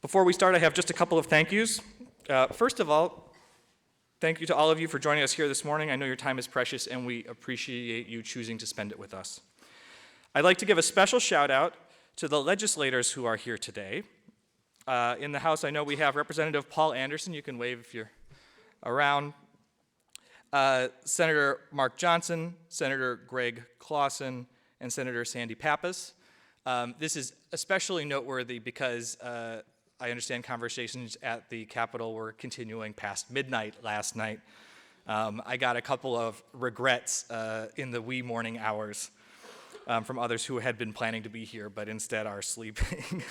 Before we start, I have just a couple of thank yous. First of all, thank you to all of you for joining us here this morning. I know your time is precious and we appreciate you choosing to spend it with us. I'd like to give a special shout out to the legislators who are here today. In the House, I know we have Representative Paul Anderson. You can wave if you're around. Senator Mark Johnson, Senator Greg Clausen, and Senator Sandy Pappas. This is especially noteworthy because I understand conversations at the Capitol were continuing past midnight last night. I got a couple of regrets in the wee morning hours from others who had been planning to be here but instead are sleeping.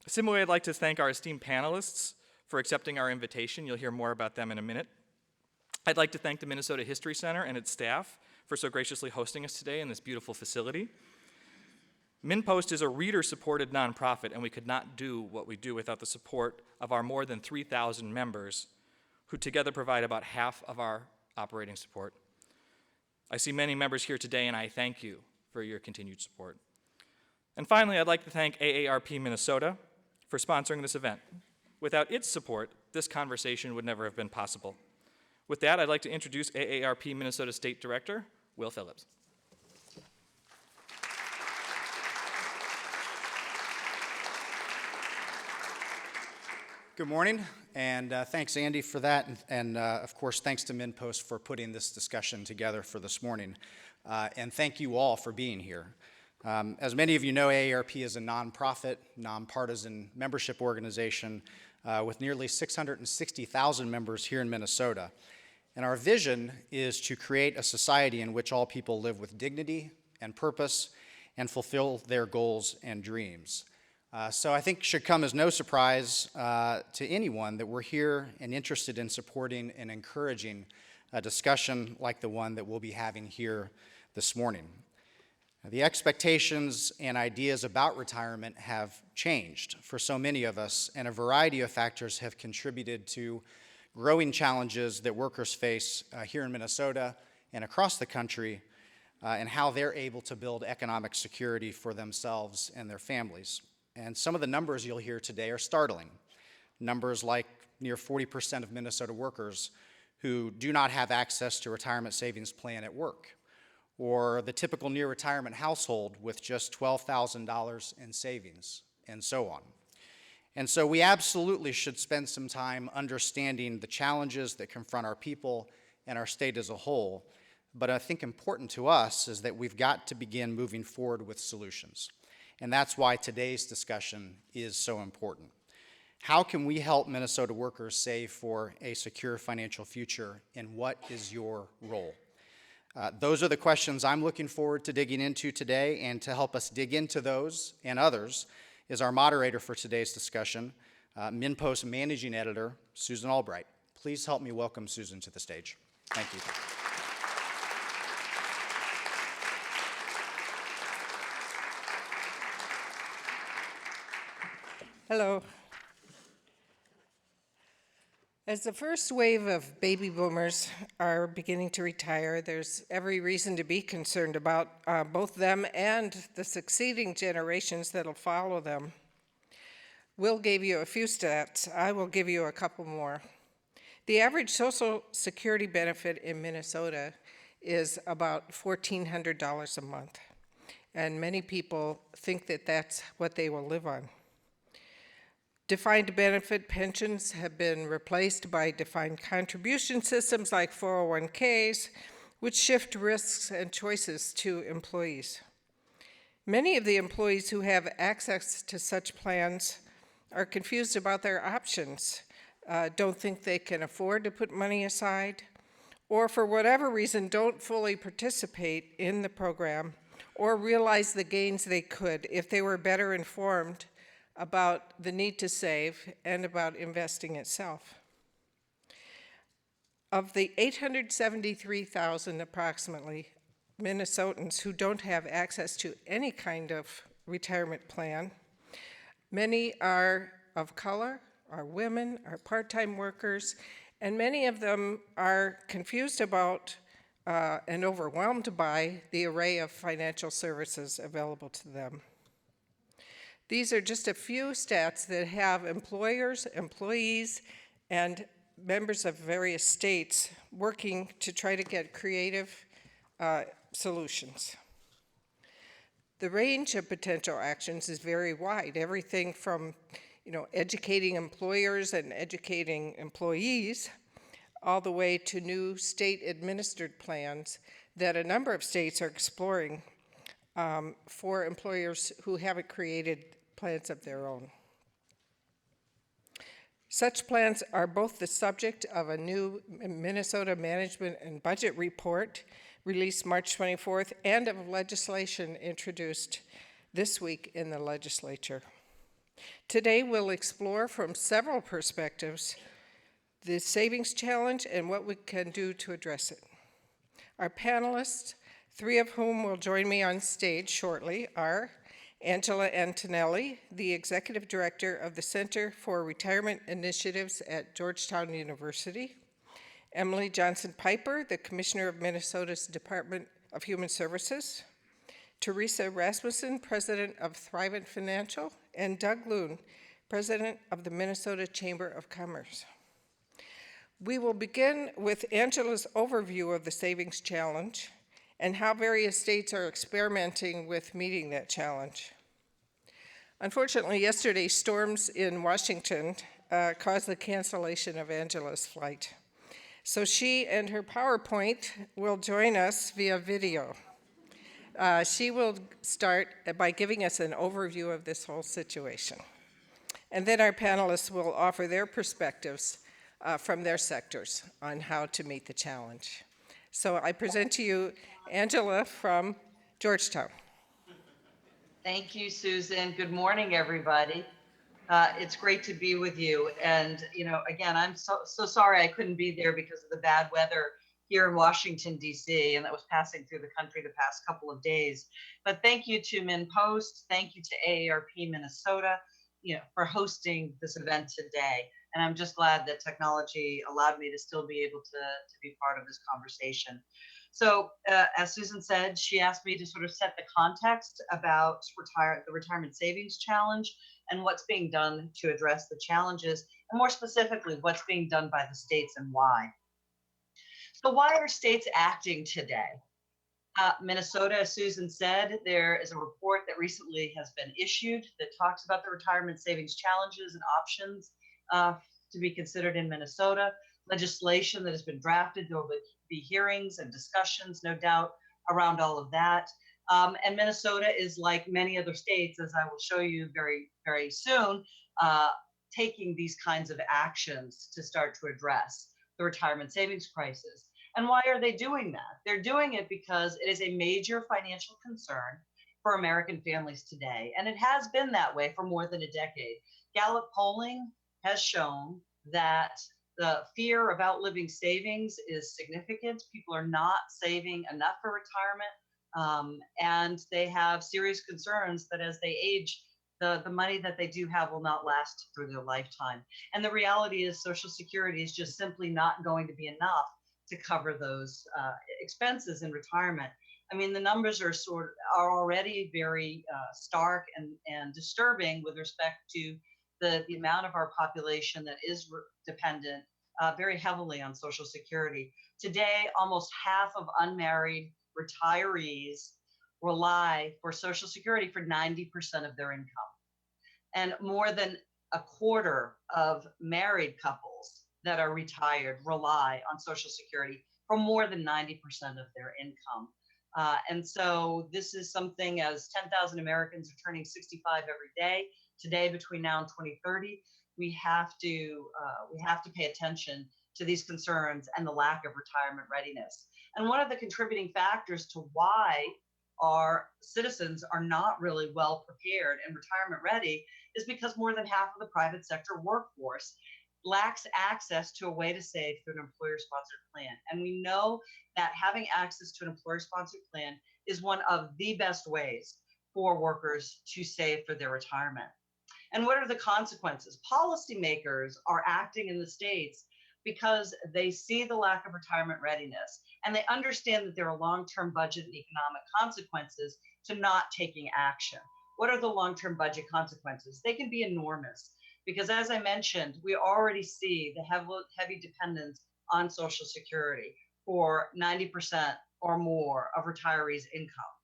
Similarly, I'd like to thank our esteemed panelists for accepting our invitation. You'll hear more about them in a minute. I'd like to thank the Minnesota History Center and its staff for so graciously hosting us today in this beautiful facility. MinnPost is a reader-supported nonprofit, and we could not do what we do without the support of our more than 3,000 members, who together provide about half of our operating support. I see many members here today, and I thank you for your continued support. And finally, I'd like to thank AARP Minnesota for sponsoring this event. Without its support, this conversation would never have been possible. With that, I'd like to introduce AARP Minnesota State Director, Will Phillips. Good morning, and thanks, Andy, for that, and of course, thanks to MinnPost for putting this discussion together for this morning, and thank you all for being here. As many of you know, AARP is a nonprofit, nonpartisan membership organization with nearly 660,000 members here in Minnesota, and our vision is to create a society in which all people live with dignity and purpose and fulfill their goals and dreams. So I think it should come as no surprise to anyone that we're here and interested in supporting and encouraging a discussion like the one that we'll be having here this morning. The expectations and ideas about retirement have changed for so many of us, and a variety of factors have contributed to growing challenges that workers face here in Minnesota and across the country, and how they're able to build economic security for themselves and their families. And some of the numbers you'll hear today are startling. Numbers like near 40% of Minnesota workers who do not have access to retirement savings plan at work, or the typical near retirement household with just $12,000 in savings, and so on. And so we absolutely should spend some time understanding the challenges that confront our people and our state as a whole. But I think important to us is that we've got to begin moving forward with solutions. And that's why today's discussion is so important. How can we help Minnesota workers save for a secure financial future, and what is your role? Those are the questions I'm looking forward to digging into today, and to help us dig into those and others is our moderator for today's discussion, MinnPost Managing Editor, Susan Albright. Please help me welcome Susan to the stage. Thank you. Hello. As the first wave of baby boomers are beginning to retire, there's every reason to be concerned about both them and the succeeding generations that'll follow them. Will gave you a few stats. I will give you a couple more. The average Social Security benefit in Minnesota is about $1,400 a month, and many people think that that's what they will live on. Defined benefit pensions have been replaced by defined contribution systems like 401ks, which shift risks and choices to employees. Many of the employees who have access to such plans are confused about their options, don't think they can afford to put money aside, or for whatever reason don't fully participate in the program or realize the gains they could if they were better informed about the need to save and about investing itself. Of the 873,000 approximately Minnesotans who don't have access to any kind of retirement plan, many are of color, are women, are part-time workers, and many of them are confused about and overwhelmed by the array of financial services available to them. These are just a few stats that have employers, employees, and members of various states working to try to get creative solutions. The range of potential actions is very wide, everything from educating employers and educating employees, all the way to new state-administered plans that a number of states are exploring for employers who haven't created plans of their own. Such plans are both the subject of a new Minnesota Management and Budget Report released March 24th and of legislation introduced this week in the legislature. Today we'll explore from several perspectives the savings challenge and what we can do to address it. Our panelists, three of whom will join me on stage shortly, are Angela Antonelli, the Executive Director of the Center for Retirement Initiatives at Georgetown University, Emily Johnson-Piper, the Commissioner of Minnesota's Department of Human Services, Teresa Rasmussen, President of Thrivent Financial, and Doug Loon, President of the Minnesota Chamber of Commerce. We will begin with Angela's overview of the Savings Challenge and how various states are experimenting with meeting that challenge. Unfortunately, yesterday, storms in Washington caused the cancellation of Angela's flight. So she and her PowerPoint will join us via video. She will start by giving us an overview of this whole situation. And then our panelists will offer their perspectives from their sectors on how to meet the challenge. So I present to you Angela from Georgetown. Thank you, Susan. Good morning, everybody. It's great to be with you. And, again, I'm so sorry I couldn't be there because of the bad weather here in Washington, D.C., and that was passing through the country the past couple of days. But thank you to MinPost. Thank you to AARP Minnesota, for hosting this event today. And I'm just glad that technology allowed me to still be able to be part of this conversation. So as Susan said, she asked me to sort of set the context about the Retirement Savings Challenge and what's being done to address the challenges, and more specifically, what's being done by the states and why. So why are states acting today? Minnesota, as Susan said, there is a report that recently has been issued that talks about the retirement savings challenges and options to be considered in Minnesota. Legislation that has been drafted. There will be hearings and discussions, no doubt, around all of that. And Minnesota is, like many other states, as I will show you very, very soon, taking these kinds of actions to start to address the retirement savings crisis. And why are they doing that? They're doing it because it is a major financial concern for American families today. And it has been that way for more than a decade. Gallup polling has shown that the fear of outliving savings is significant. People are not saving enough for retirement, and they have serious concerns that as they age, the money that they do have will not last through their lifetime. And the reality is Social Security is just simply not going to be enough to cover those expenses in retirement. I mean, the numbers are already very stark and disturbing with respect to the amount of our population that is dependent very heavily on Social Security. Today, almost half of unmarried retirees rely for Social Security for 90% of their income. And more than a quarter of married couples that are retired rely on Social Security for more than 90% of their income. And so this is something, as 10,000 Americans are turning 65 every day, today between now and 2030, we have to pay attention to these concerns and the lack of retirement readiness. And one of the contributing factors to why our citizens are not really well prepared and retirement ready is because more than half of the private sector workforce lacks access to a way to save through an employer-sponsored plan. And we know that having access to an employer-sponsored plan is one of the best ways for workers to save for their retirement. And what are the consequences? Policymakers are acting in the states because they see the lack of retirement readiness, and they understand that there are long-term budget and economic consequences to not taking action. what are the long-term budget consequences? They can be enormous because, as I mentioned, we already see the heavy dependence on Social Security for 90% or more of retirees' income.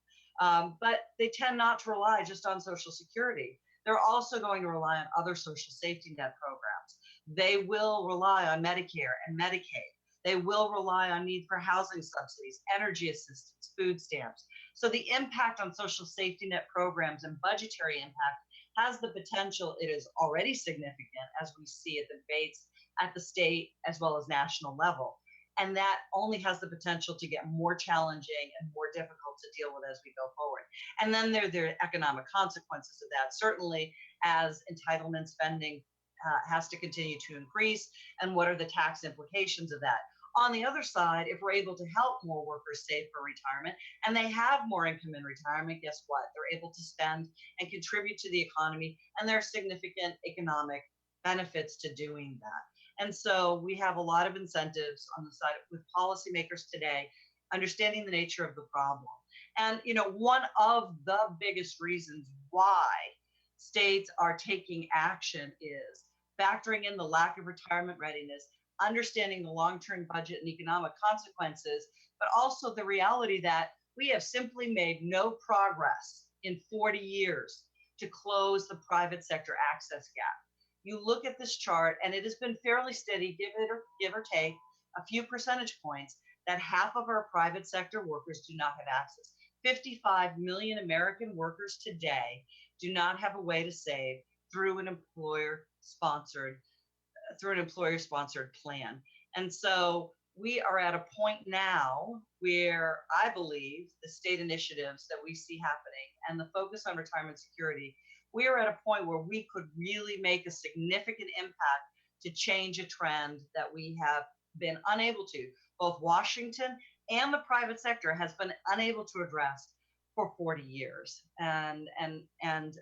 But they tend not to rely just on Social Security. They're also going to rely on other social safety net programs. They will rely on Medicare and Medicaid. They will rely on need for housing subsidies, energy assistance, food stamps. So the impact on social safety net programs and budgetary impact has the potential, it is already significant as we see at the debates at the state as well as national level. And that only has the potential to get more challenging and more difficult to deal with as we go forward. And then there are economic consequences of that, certainly as entitlement spending has to continue to increase, and what are the tax implications of that. On the other side, if we're able to help more workers save for retirement and they have more income in retirement, guess what? They're able to spend and contribute to the economy, and there are significant economic benefits to doing that. And so we have a lot of incentives on the side with policymakers today, understanding the nature of the problem. And one of the biggest reasons why states are taking action is factoring in the lack of retirement readiness, understanding the long-term budget and economic consequences, but also the reality that we have simply made no progress in 40 years to close the private sector access gap. You look at this chart and it has been fairly steady, give or take a few percentage points, that half of our private sector workers do not have access. 55 million American workers today do not have a way to save through an employer-sponsored plan. And so we are at a point now where I believe the state initiatives that we see happening and the focus on retirement security, we are at a point where we could really make a significant impact to change a trend that we have been unable to. Both Washington and the private sector has been unable to address for 40 years. And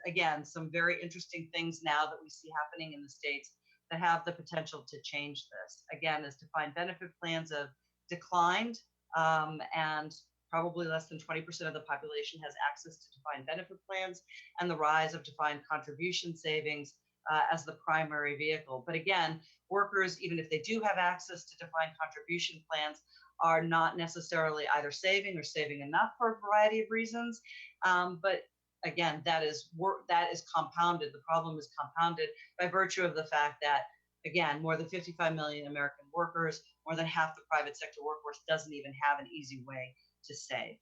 again, some very interesting things now that we see happening in the states that have the potential to change this. Again, as defined benefit plans have declined, and probably less than 20% of the population has access to defined benefit plans, and the rise of defined contribution savings as the primary vehicle. But again, workers, even if they do have access to defined contribution plans, are not necessarily either saving or saving enough for a variety of reasons. But again, that is compounded. The problem is compounded by virtue of the fact that, again, more than 55 million American workers, more than half the private sector workforce doesn't even have an easy way to save.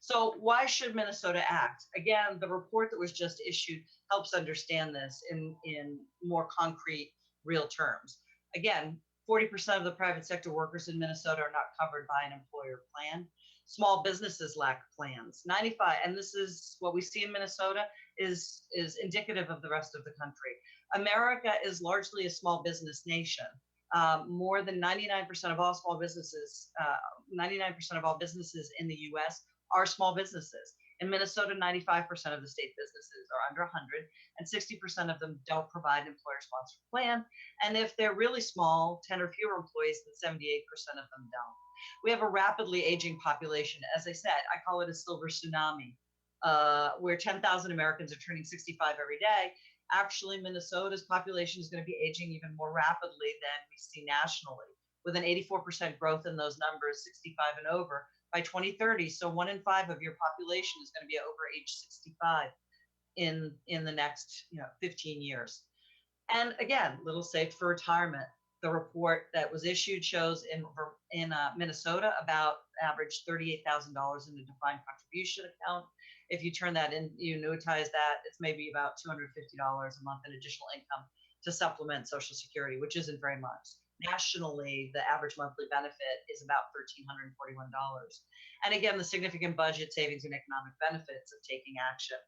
So why should Minnesota act? Again, the report that was just issued helps understand this in more concrete, real terms. Again, 40% of the private sector workers in Minnesota are not covered by an employer plan. Small businesses lack plans. 95, and this is what we see in Minnesota is indicative of the rest of the country. America is largely a small business nation. More than 99% of all small businesses, 99% of all businesses in the U.S. are small businesses. In Minnesota, 95% of the state businesses are under 100, and 60% of them don't provide an employer-sponsored plan. And if they're really small, 10 or fewer employees, then 78% of them don't. We have a rapidly aging population. As I said, I call it a silver tsunami, where 10,000 Americans are turning 65 every day. Actually, Minnesota's population is going to be aging even more rapidly than we see nationally, with an 84% growth in those numbers, 65 and over, by 2030. So 1 in 5 of your population is going to be over age 65 in the next 15 years. And again, little saved for retirement. The report that was issued shows in Minnesota about average $38,000 in a defined contribution account. If you turn that in, you annuitize that, it's maybe about $250 a month in additional income to supplement Social Security, which isn't very much. Nationally, the average monthly benefit is about $1,341. And again, the significant budget savings and economic benefits of taking action.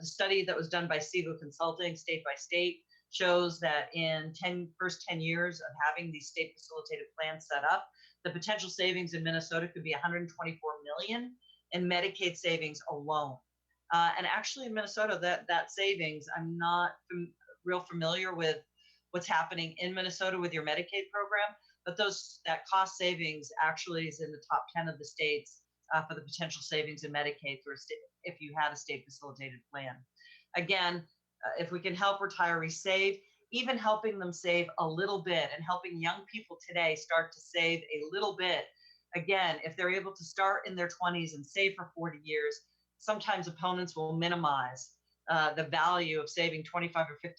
The study that was done by Sivo Consulting, state by state, shows that in first 10 years of having these state facilitated plans set up, the potential savings in Minnesota could be 124 million in Medicaid savings alone. And actually in Minnesota, that savings, I'm not real familiar with what's happening in Minnesota with your Medicaid program, but that cost savings actually is in the top 10 of the states for the potential savings in Medicaid through if you had a state facilitated plan. Again, if we can help retirees save, even helping them save a little bit and helping young people today start to save a little bit. Again, if they're able to start in their 20s and save for 40 years, sometimes opponents will minimize the value of saving $25 or $50.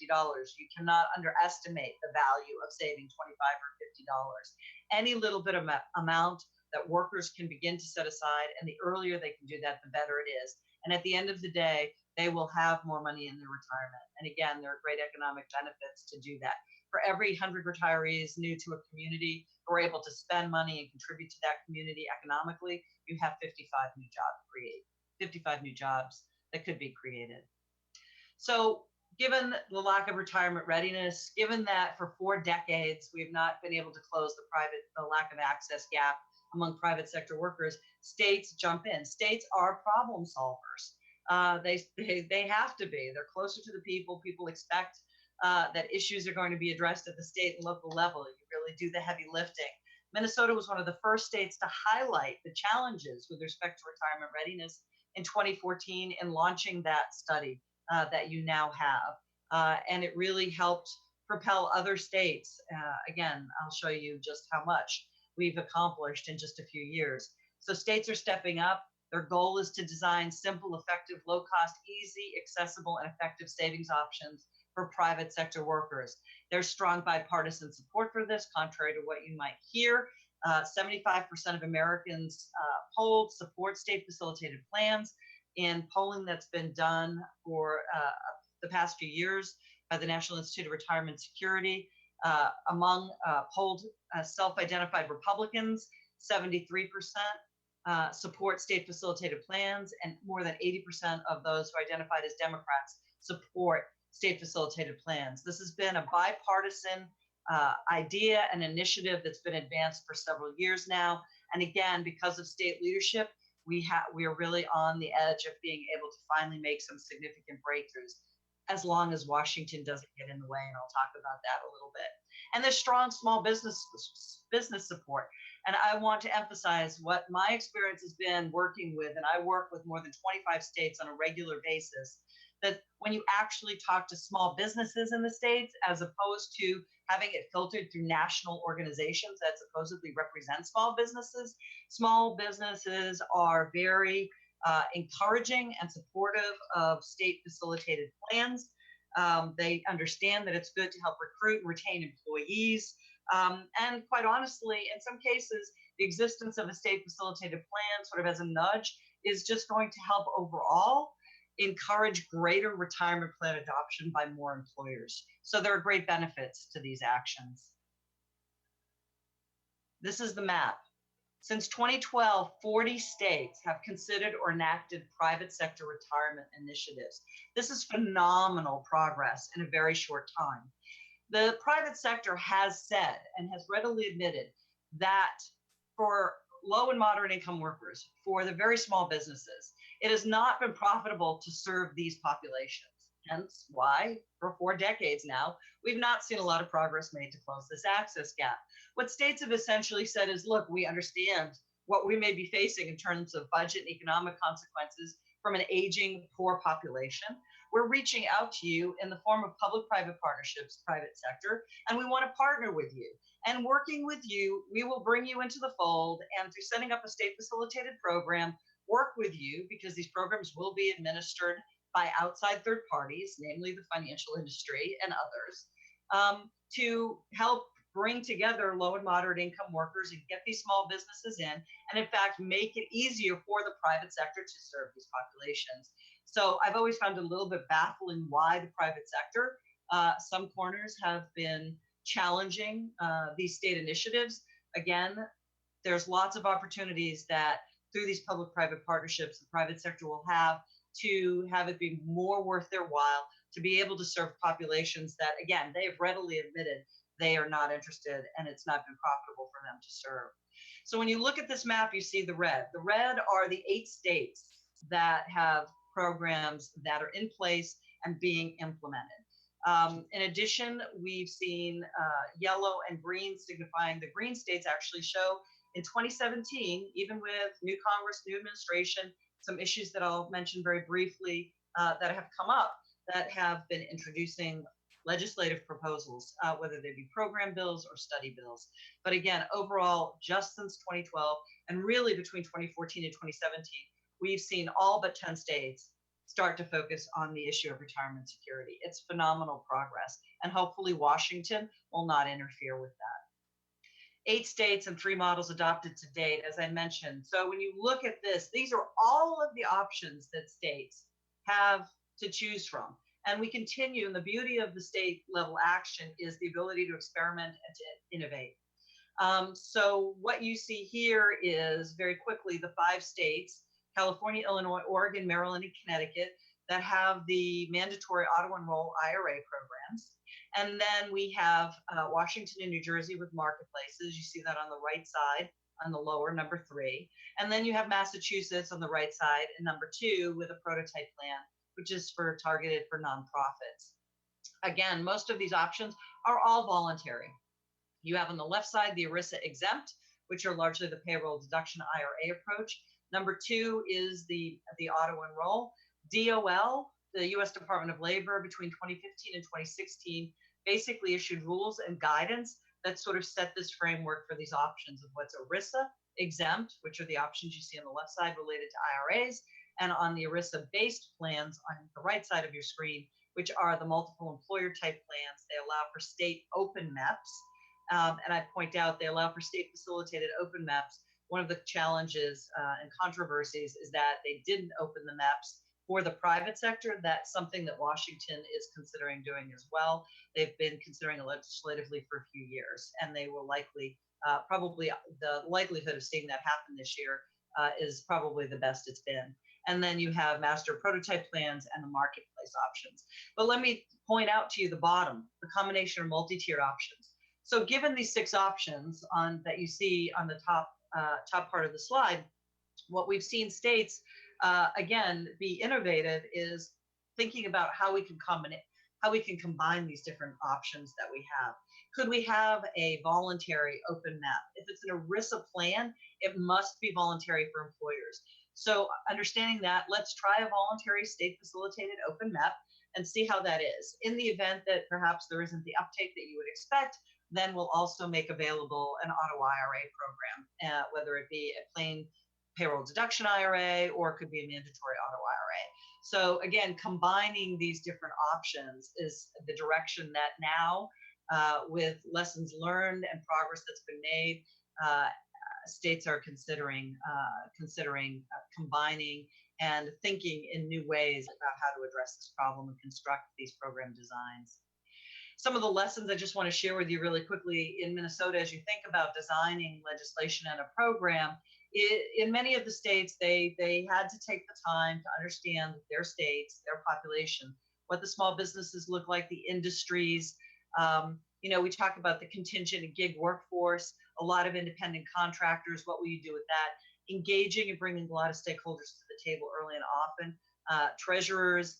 You cannot underestimate the value of saving $25 or $50. Any little bit of amount that workers can begin to set aside, and the earlier they can do that, the better it is. And at the end of the day, they will have more money in their retirement. And again, there are great economic benefits to do that. For every 100 retirees new to a community who are able to spend money and contribute to that community economically, you have 55 new jobs that could be created. So given the lack of retirement readiness, given that for 4 decades we've not been able to close the lack of access gap among private sector workers, states jump in. States are problem solvers. They have to be. They're closer to the people. People expect that issues are going to be addressed at the state and local level. You really do the heavy lifting. Minnesota was one of the first states to highlight the challenges with respect to retirement readiness in 2014 in launching that study that you now have. And it really helped propel other states. Again, I'll show you just how much we've accomplished in just a few years. So states are stepping up. Their goal is to design simple, effective, low-cost, easy, accessible, and effective savings options for private sector workers. There's strong bipartisan support for this, contrary to what you might hear. 75% of Americans polled support state-facilitated plans. In polling that's been done for the past few years by the National Institute of Retirement Security, among polled self-identified Republicans, 73% support state-facilitated plans, and more than 80% of those who identified as Democrats support state-facilitated plans. This has been a bipartisan idea and initiative that's been advanced for several years now. And again, because of state leadership, we are really on the edge of being able to finally make some significant breakthroughs, as long as Washington doesn't get in the way, and I'll talk about that a little bit. And there's strong small business support. And I want to emphasize what my experience has been working with, and I work with more than 25 states on a regular basis, that when you actually talk to small businesses in the states, as opposed to having it filtered through national organizations that supposedly represent small businesses are very encouraging and supportive of state facilitated plans. They understand that it's good to help recruit and retain employees. And quite honestly, in some cases, the existence of a state facilitated plan sort of as a nudge is just going to help overall encourage greater retirement plan adoption by more employers. So there are great benefits to these actions. This is the map. Since 2012, 40 states have considered or enacted private sector retirement initiatives. This is phenomenal progress in a very short time. The private sector has said and has readily admitted that for low and moderate income workers, for the very small businesses, it has not been profitable to serve these populations. Hence why, for 4 decades now, we've not seen a lot of progress made to close this access gap. What states have essentially said is, look, we understand what we may be facing in terms of budget and economic consequences from an aging, poor population. We're reaching out to you in the form of public-private partnerships, private sector, and we want to partner with you. And working with you, we will bring you into the fold, and through setting up a state-facilitated program, work with you, because these programs will be administered by outside third parties, namely the financial industry and others, to help bring together low and moderate income workers and get these small businesses in, and in fact, make it easier for the private sector to serve these populations. So I've always found it a little bit baffling why the private sector, some corners have been challenging these state initiatives. Again, there's lots of opportunities that through these public-private partnerships, the private sector will have to have it be more worth their while to be able to serve populations that, again, they have readily admitted they are not interested and it's not been profitable for them to serve. So when you look at this map, you see the red. The red are the 8 states that have programs that are in place and being implemented. In addition, we've seen yellow and green signifying the green states actually show in 2017, even with new Congress, new administration, some issues that I'll mention very briefly that have come up that have been introducing legislative proposals, whether they be program bills or study bills. But again, overall, just since 2012, and really between 2014 and 2017, we've seen all but 10 states start to focus on the issue of retirement security. It's phenomenal progress, and hopefully Washington will not interfere with that. 8 states and 3 models adopted to date, as I mentioned. So when you look at this, these are all of the options that states have to choose from. And we continue, and the beauty of the state level action is the ability to experiment and to innovate. So what you see here is very quickly the 5 states, California, Illinois, Oregon, Maryland, and Connecticut, that have the mandatory auto-enroll IRA programs. And then we have Washington and New Jersey with marketplaces. You see that on the right side, on the lower, number 3. And then you have Massachusetts on the right side, and number 2 with a prototype plan, which is targeted for nonprofits. Again, most of these options are all voluntary. You have on the left side the ERISA exempt, which are largely the payroll deduction IRA approach. Number 2 is the auto enroll. DOL, the U.S. Department of Labor, between 2015 and 2016, basically issued rules and guidance that sort of set this framework for these options of what's ERISA exempt, which are the options you see on the left side related to IRAs, and on the ERISA-based plans on the right side of your screen, which are the multiple employer type plans. They allow for state open MEPs, and I point out they allow for state facilitated open MEPs. One of the challenges and controversies is that they didn't open the MEPs for the private sector. That's something that Washington is considering doing as well. They've been considering it legislatively for a few years, and they will likely, probably the likelihood of seeing that happen this year is probably the best it's been. And then you have master prototype plans and the marketplace options. But let me point out to you the bottom, the combination of multi-tiered options. So given these 6 options that you see on the top part of the slide, what we've seen states, again, be innovative is thinking about how we can combine these different options that we have. Could we have a voluntary open MEP? If it's an ERISA plan, it must be voluntary for employers. So understanding that, let's try a voluntary state facilitated open MEP and see how that is. In the event that perhaps there isn't the uptake that you would expect, then we'll also make available an auto IRA program, whether it be a plain payroll deduction IRA or it could be a mandatory auto IRA. So again, combining these different options is the direction that now, with lessons learned and progress that's been made, states are considering combining and thinking in new ways about how to address this problem and construct these program designs. Some of the lessons I just want to share with you really quickly in Minnesota, as you think about designing legislation and a program, in many of the states, they had to take the time to understand their states, their population, what the small businesses look like, the industries. We talk about the contingent and gig workforce, a lot of independent contractors. What will you do with that? Engaging and bringing a lot of stakeholders to the table early and often. Treasurers,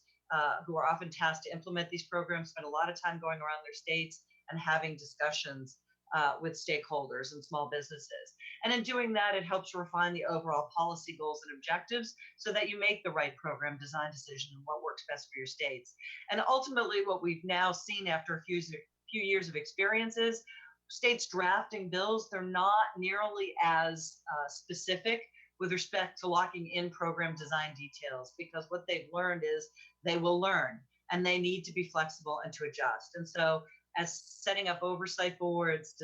who are often tasked to implement these programs, spend a lot of time going around their states and having discussions with stakeholders and small businesses. And in doing that, it helps refine the overall policy goals and objectives so that you make the right program design decision and what works best for your states. And ultimately, what we've now seen after a few years of experience is states drafting bills, they're not nearly as specific with respect to locking in program design details, because what they've learned is they will learn and they need to be flexible and to adjust. And so as setting up oversight boards,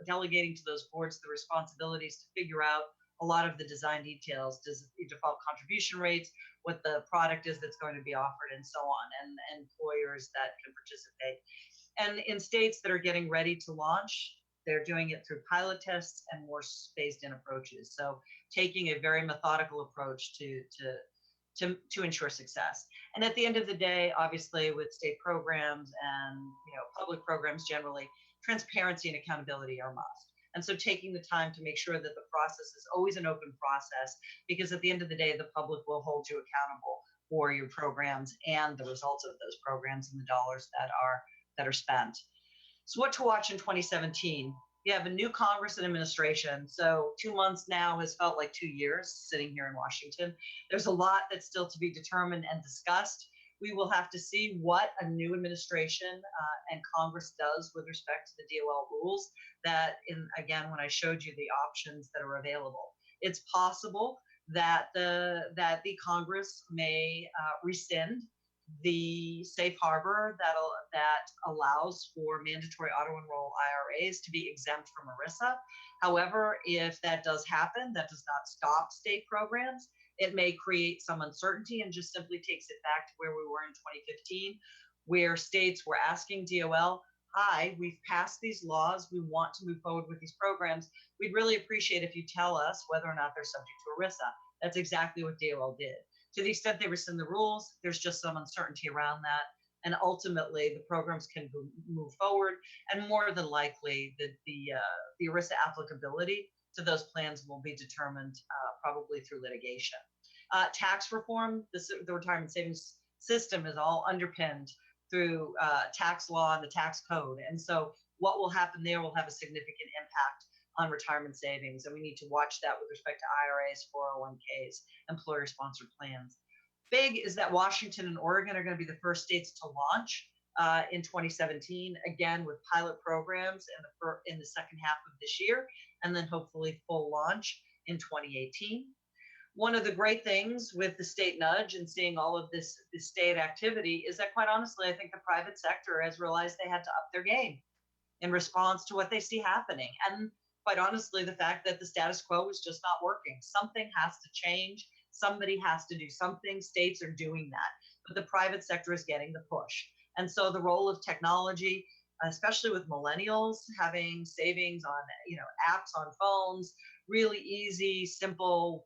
delegating to those boards the responsibilities to figure out a lot of the design details, default contribution rates, what the product is that's going to be offered, and so on, and employers that can participate. And in states that are getting ready to launch, they're doing it through pilot tests and more phased-in approaches. So taking a very methodical approach to ensure success. And at the end of the day, obviously, with state programs and public programs generally, transparency and accountability are must. And so taking the time to make sure that the process is always an open process, because at the end of the day, the public will hold you accountable for your programs and the results of those programs and the dollars that are spent. So what to watch in 2017? You have a new Congress and administration. So 2 months now has felt like 2 years sitting here in Washington. There's a lot that's still to be determined and discussed. We will have to see what a new administration and Congress does with respect to the DOL rules that again, when I showed you the options that are available. It's possible that the Congress may rescind the safe harbor that allows for mandatory auto enroll IRAs to be exempt from ERISA. However, if that does happen, that does not stop state programs. It may create some uncertainty and just simply takes it back to where we were in 2015, where states were asking DOL, hi, we've passed these laws, we want to move forward with these programs. We'd really appreciate if you tell us whether or not they're subject to ERISA. That's exactly what DOL did. To the extent they rescind the rules, there's just some uncertainty around that. And ultimately, the programs can move forward. And more than likely, the ERISA applicability to those plans will be determined probably through litigation. Tax reform, the retirement savings system is all underpinned through tax law and the tax code. And so what will happen there will have a significant impact on retirement savings. And we need to watch that with respect to IRAs, 401ks, employer-sponsored plans. Big is that Washington and Oregon are going to be the first states to launch in 2017, again, with pilot programs in the second half of this year, and then hopefully full launch in 2018. One of the great things with the state nudge and seeing all of this state activity is that, quite honestly, I think the private sector has realized they had to up their game in response to what they see happening. And quite honestly, the fact that the status quo is just not working. Something has to change. Somebody has to do something. States are doing that, but the private sector is getting the push. And so the role of technology, especially with millennials, having savings on, apps on phones, really easy, simple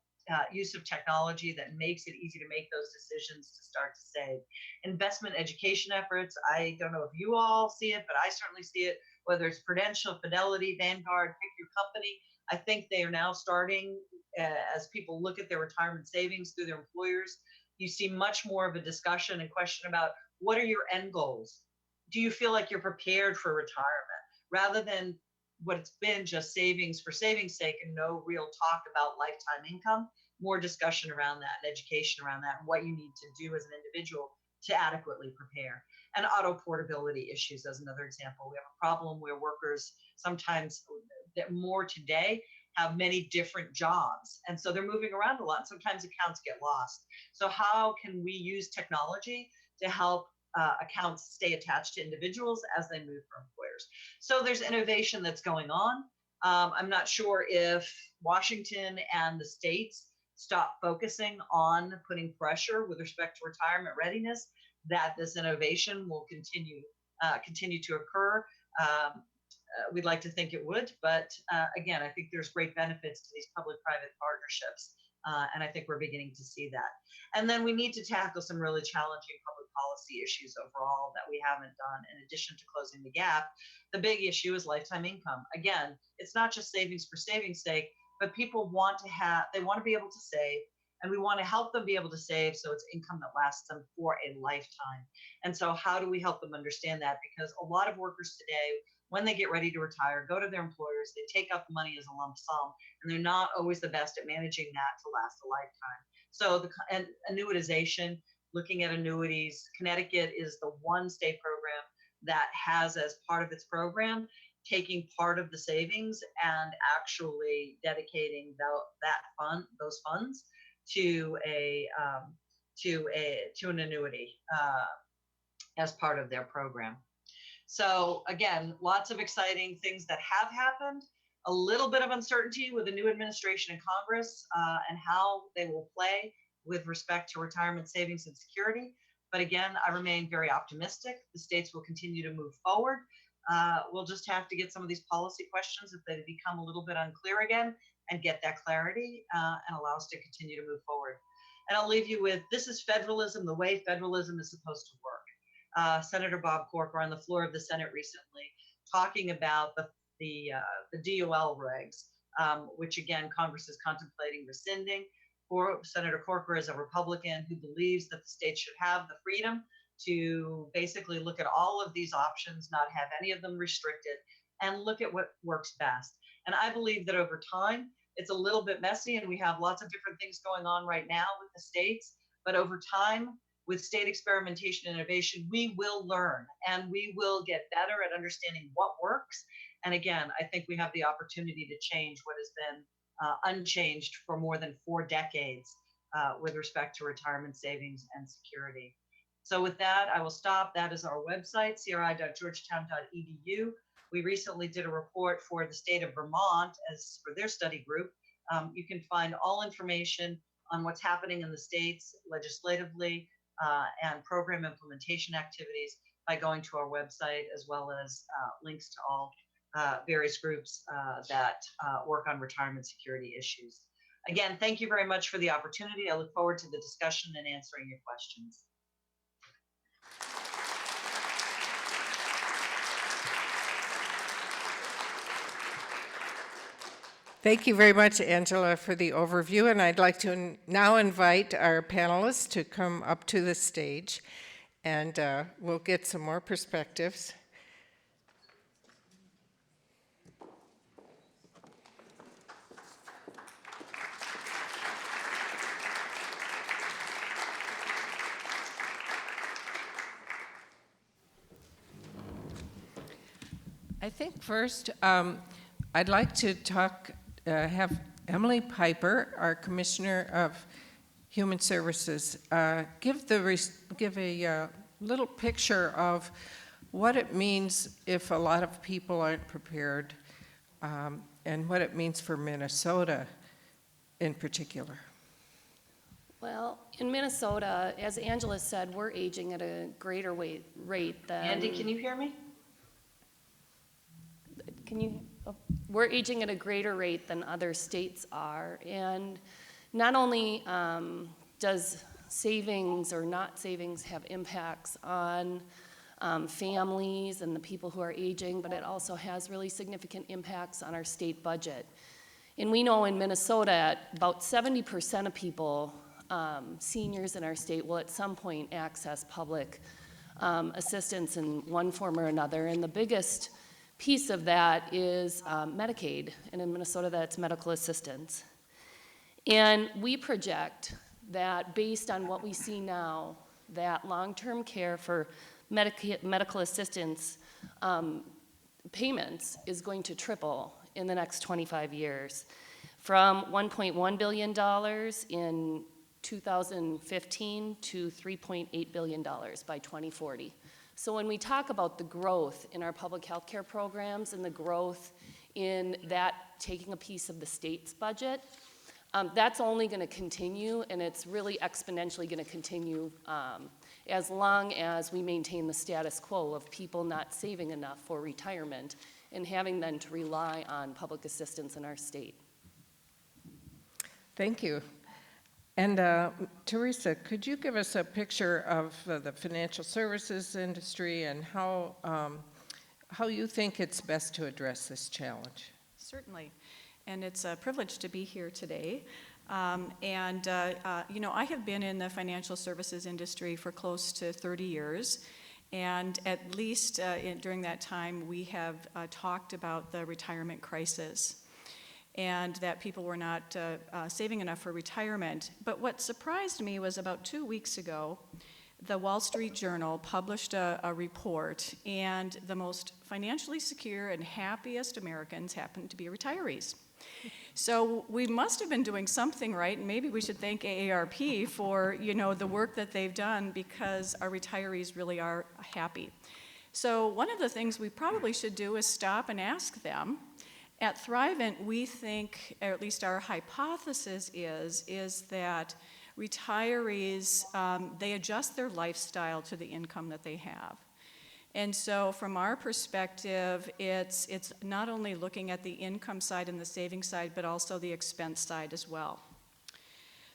use of technology that makes it easy to make those decisions to start to save. Investment education efforts, I don't know if you all see it, but I certainly see it, whether it's Prudential, Fidelity, Vanguard, pick your company. I think they are now starting, as people look at their retirement savings through their employers, you see much more of a discussion and question about what are your end goals? Do you feel like you're prepared for retirement? Rather than what it's been, just savings for savings sake and no real talk about lifetime income, more discussion around that and education around that and what you need to do as an individual to adequately prepare. And auto portability issues as another example. We have a problem where workers sometimes, more today, have many different jobs. And so they're moving around a lot. Sometimes accounts get lost. So how can we use technology to help accounts stay attached to individuals as they move for employers? So there's innovation that's going on. I'm not sure if Washington and the states stop focusing on putting pressure with respect to retirement readiness, that this innovation will continue to occur. We'd like to think it would, but again, I think there's great benefits to these public-private partnerships, and I think we're beginning to see that. And then we need to tackle some really challenging public policy issues overall that we haven't done. In addition to closing the gap, the big issue is lifetime income. Again, it's not just savings for savings sake, but people want to be able to save, and we want to help them be able to save so it's income that lasts them for a lifetime. And so how do we help them understand that? Because a lot of workers today, when they get ready to retire, go to their employers, they take out the money as a lump sum, and they're not always the best at managing that to last a lifetime. So and annuitization, looking at annuities, Connecticut is the one state program that has as part of its program taking part of the savings and actually dedicating those funds to an annuity as part of their program. So again, lots of exciting things that have happened, a little bit of uncertainty with the new administration in Congress and how they will play with respect to retirement savings and security. But again, I remain very optimistic. The states will continue to move forward. We'll just have to get some of these policy questions if they become a little bit unclear again and get that clarity and allow us to continue to move forward. And I'll leave you with, this is federalism, the way federalism is supposed to work. Senator Bob Corker on the floor of the Senate recently talking about the DOL regs, which again, Congress is contemplating rescinding. Senator Corker is a Republican who believes that the states should have the freedom to basically look at all of these options, not have any of them restricted, and look at what works best. And I believe that over time, it's a little bit messy and we have lots of different things going on right now with the states, but over time, with state experimentation and innovation, we will learn and we will get better at understanding what works. And again, I think we have the opportunity to change what has been unchanged for more than 4 decades with respect to retirement savings and security. So with that, I will stop. That is our website, cri.georgetown.edu. We recently did a report for the state of Vermont as for their study group. You can find all information on what's happening in the states legislatively and program implementation activities by going to our website, as well as links to all various groups that work on retirement security issues. Again, thank you very much for the opportunity. I look forward to the discussion and answering your questions. Thank you very much, Angela, for the overview, and I'd like to now invite our panelists to come up to the stage, and we'll get some more perspectives. I think first, I'd like to have Emily Piper, our Commissioner of Human Services, give a little picture of what it means if a lot of people aren't prepared, and what it means for Minnesota in particular. Well, in Minnesota, as Angela said, we're aging at a greater rate than... Andy, can you hear me? We're aging at a greater rate than other states are. And not only does savings or not savings have impacts on families and the people who are aging, but it also has really significant impacts on our state budget. And we know in Minnesota, about 70% of people, seniors in our state, will at some point access public assistance in one form or another. And the biggest piece of that is Medicaid, and in Minnesota that's medical assistance. And we project that based on what we see now, that long-term care for medical assistance payments is going to triple in the next 25 years, from $1.1 billion in 2015 to $3.8 billion by 2040. So when we talk about the growth in our public health care programs and the growth in that taking a piece of the state's budget, that's only going to continue, and it's really exponentially going to continue as long as we maintain the status quo of people not saving enough for retirement and having then to rely on public assistance in our state. Thank you. And Teresa, could you give us a picture of the financial services industry and how you think it's best to address this challenge? Certainly, and it's a privilege to be here today. You know, I have been in the financial services industry for close to 30 years, and at least during that time, we have talked about the retirement crisis, and that people were not saving enough for retirement. But what surprised me was about 2 weeks ago, the Wall Street Journal published a report, and the most financially secure and happiest Americans happened to be retirees. So we must have been doing something right, and maybe we should thank AARP for, you know, the work that they've done, because our retirees really are happy. So one of the things we probably should do is stop and ask them. At Thrivent, we think, or at least our hypothesis is that retirees, they adjust their lifestyle to the income that they have. And so from our perspective, it's not only looking at the income side and the savings side, but also the expense side as well.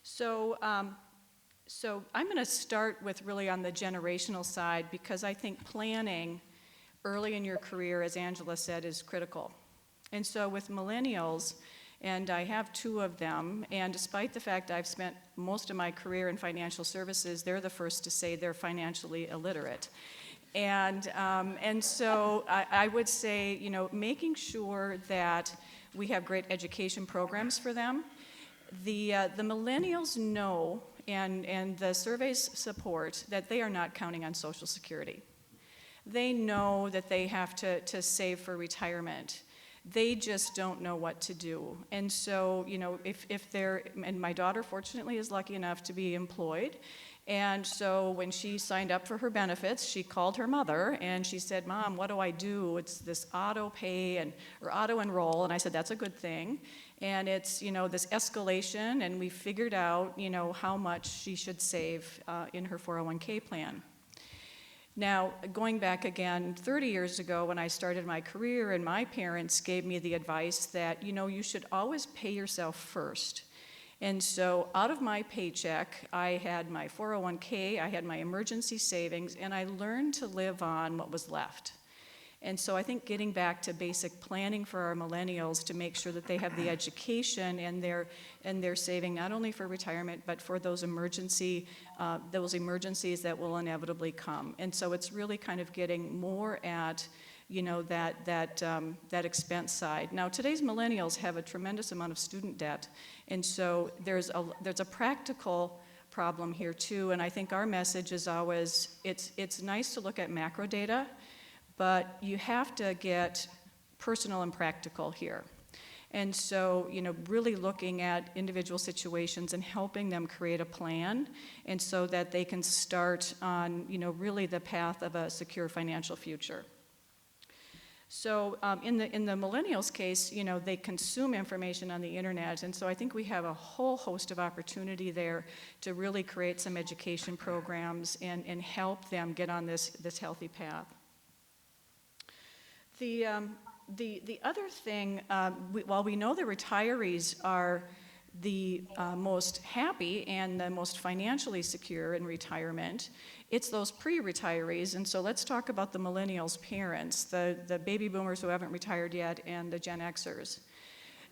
So I'm going to start with really on the generational side, because I think planning early in your career, as Angela said, is critical. And so with millennials, and I have 2 of them, and despite the fact I've spent most of my career in financial services, they're the first to say they're financially illiterate. And so I would say, you know, making sure that we have great education programs for them. The millennials know, and the surveys support, that they are not counting on Social Security. They know that they have to save for retirement. They just don't know what to do. And so, you know, if they're, and my daughter fortunately is lucky enough to be employed, and so when she signed up for her benefits, she called her mother and she said, "Mom, what do I do? It's this auto pay or auto enroll." And I said, "That's a good thing." And it's, you know, this escalation, and we figured out, you know, how much she should save in her 401k plan. Now, going back again 30 years ago when I started my career, and my parents gave me the advice that, you know, you should always pay yourself first. And so out of my paycheck, I had my 401k, I had my emergency savings, and I learned to live on what was left. And so I think getting back to basic planning for our millennials to make sure that they have the education and they're saving not only for retirement, but for those emergencies that will inevitably come. And so it's really kind of getting more at, you know, that expense side. Now, today's millennials have a tremendous amount of student debt, and so there's a practical problem here too. And I think our message is always, it's nice to look at macro data, but you have to get personal and practical here. And so, you know, really looking at individual situations and helping them create a plan, and so that they can start on, you know, really the path of a secure financial future. So in the millennials case, you know, they consume information on the internet, and so I think we have a whole host of opportunity there to really create some education programs and help them get on this healthy path. The other thing, while we know the retirees are the most happy and the most financially secure in retirement, it's those pre-retirees. And so let's talk about the millennials' parents, the baby boomers who haven't retired yet, and the Gen Xers.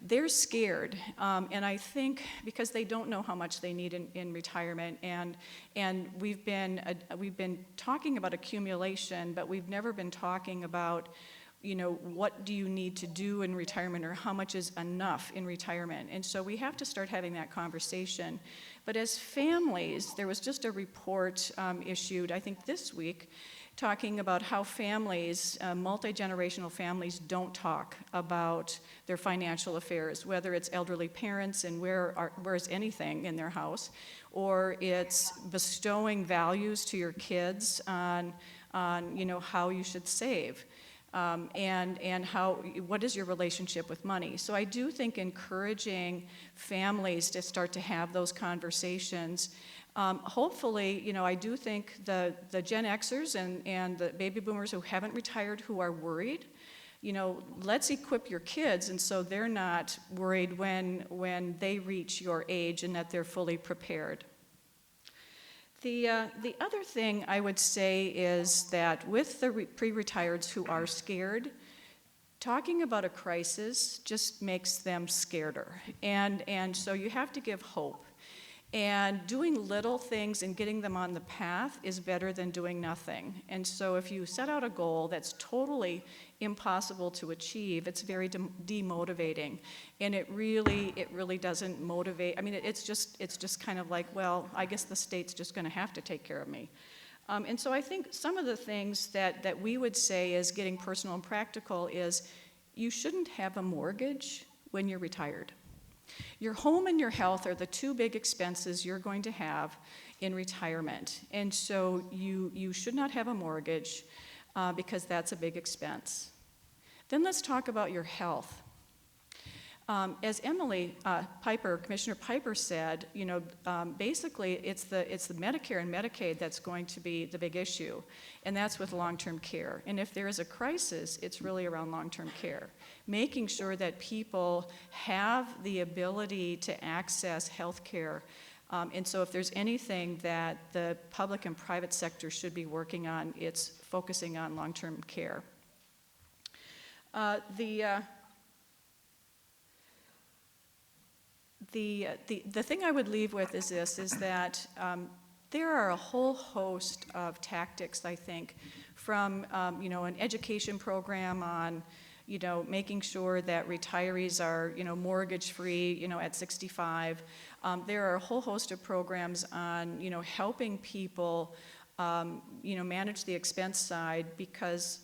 They're scared, and I think because they don't know how much they need in retirement, and we've been talking about accumulation, but we've never been talking about, you know, what do you need to do in retirement, or how much is enough in retirement? And so we have to start having that conversation. But as families, there was just a report issued, I think this week, talking about how families, multi-generational families, don't talk about their financial affairs, whether it's elderly parents and where's anything in their house, or it's bestowing values to your kids on you know, how you should save. And what is your relationship with money? So I do think encouraging families to start to have those conversations. Hopefully, you know, I do think the Gen Xers and the baby boomers who haven't retired, who are worried, you know, let's equip your kids, and so they're not worried when they reach your age, and that they're fully prepared. The other thing I would say is that with the pre-retireds who are scared, talking about a crisis just makes them scareder. And so you have to give hope. And doing little things and getting them on the path is better than doing nothing. And so if you set out a goal that's totally impossible to achieve, it's very demotivating. And it really doesn't motivate. I mean, it's just kind of like, well, I guess the state's just going to have to take care of me. And so I think some of the things that we would say is getting personal and practical is you shouldn't have a mortgage when you're retired. Your home and your health are the two big expenses you're going to have in retirement. And so you should not have a mortgage because that's a big expense. Then let's talk about your health. As Commissioner Piper said, you know, basically it's the Medicare and Medicaid that's going to be the big issue, and that's with long-term care. And if there is a crisis, it's really around long-term care, making sure that people have the ability to access health care. And so if there's anything that the public and private sector should be working on, it's focusing on long-term care. The thing I would leave with is this, is that There are a whole host of tactics, I think, from an education program on making sure that retirees are mortgage-free at 65. There are a whole host of programs on helping people manage the expense side, because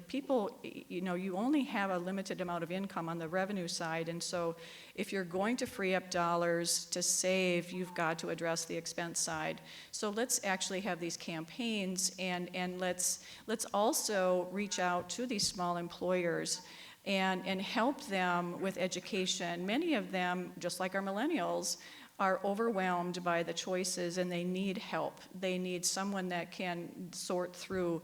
people, you only have a limited amount of income on the revenue side, and so if you're going to free up dollars to save, you've got to address the expense side. So let's actually have these campaigns, and let's also reach out to these small employers and help them with education. Many of them, just like our millennials, are overwhelmed by the choices, and they need help. They need someone that can sort through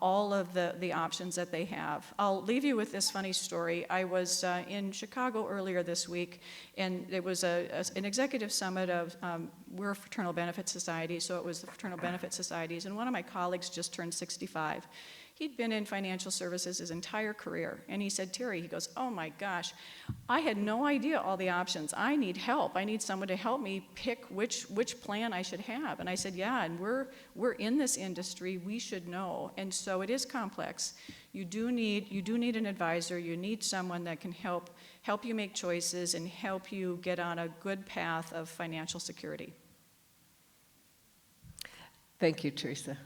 all of the options that they have. I'll leave you with this funny story. I was in Chicago earlier this week, and it was an executive summit of, we're a fraternal benefit society, so it was the fraternal benefit societies, and one of my colleagues just turned 65. He'd been in financial services his entire career, and he said, Terry, he goes, oh my gosh, I had no idea all the options. I need help. I need someone to help me pick which plan I should have. And I said, yeah, and we're in this industry. We should know. And so it is complex. You do need an advisor. You need someone that can help you make choices and help you get on a good path of financial security. Thank you, Teresa.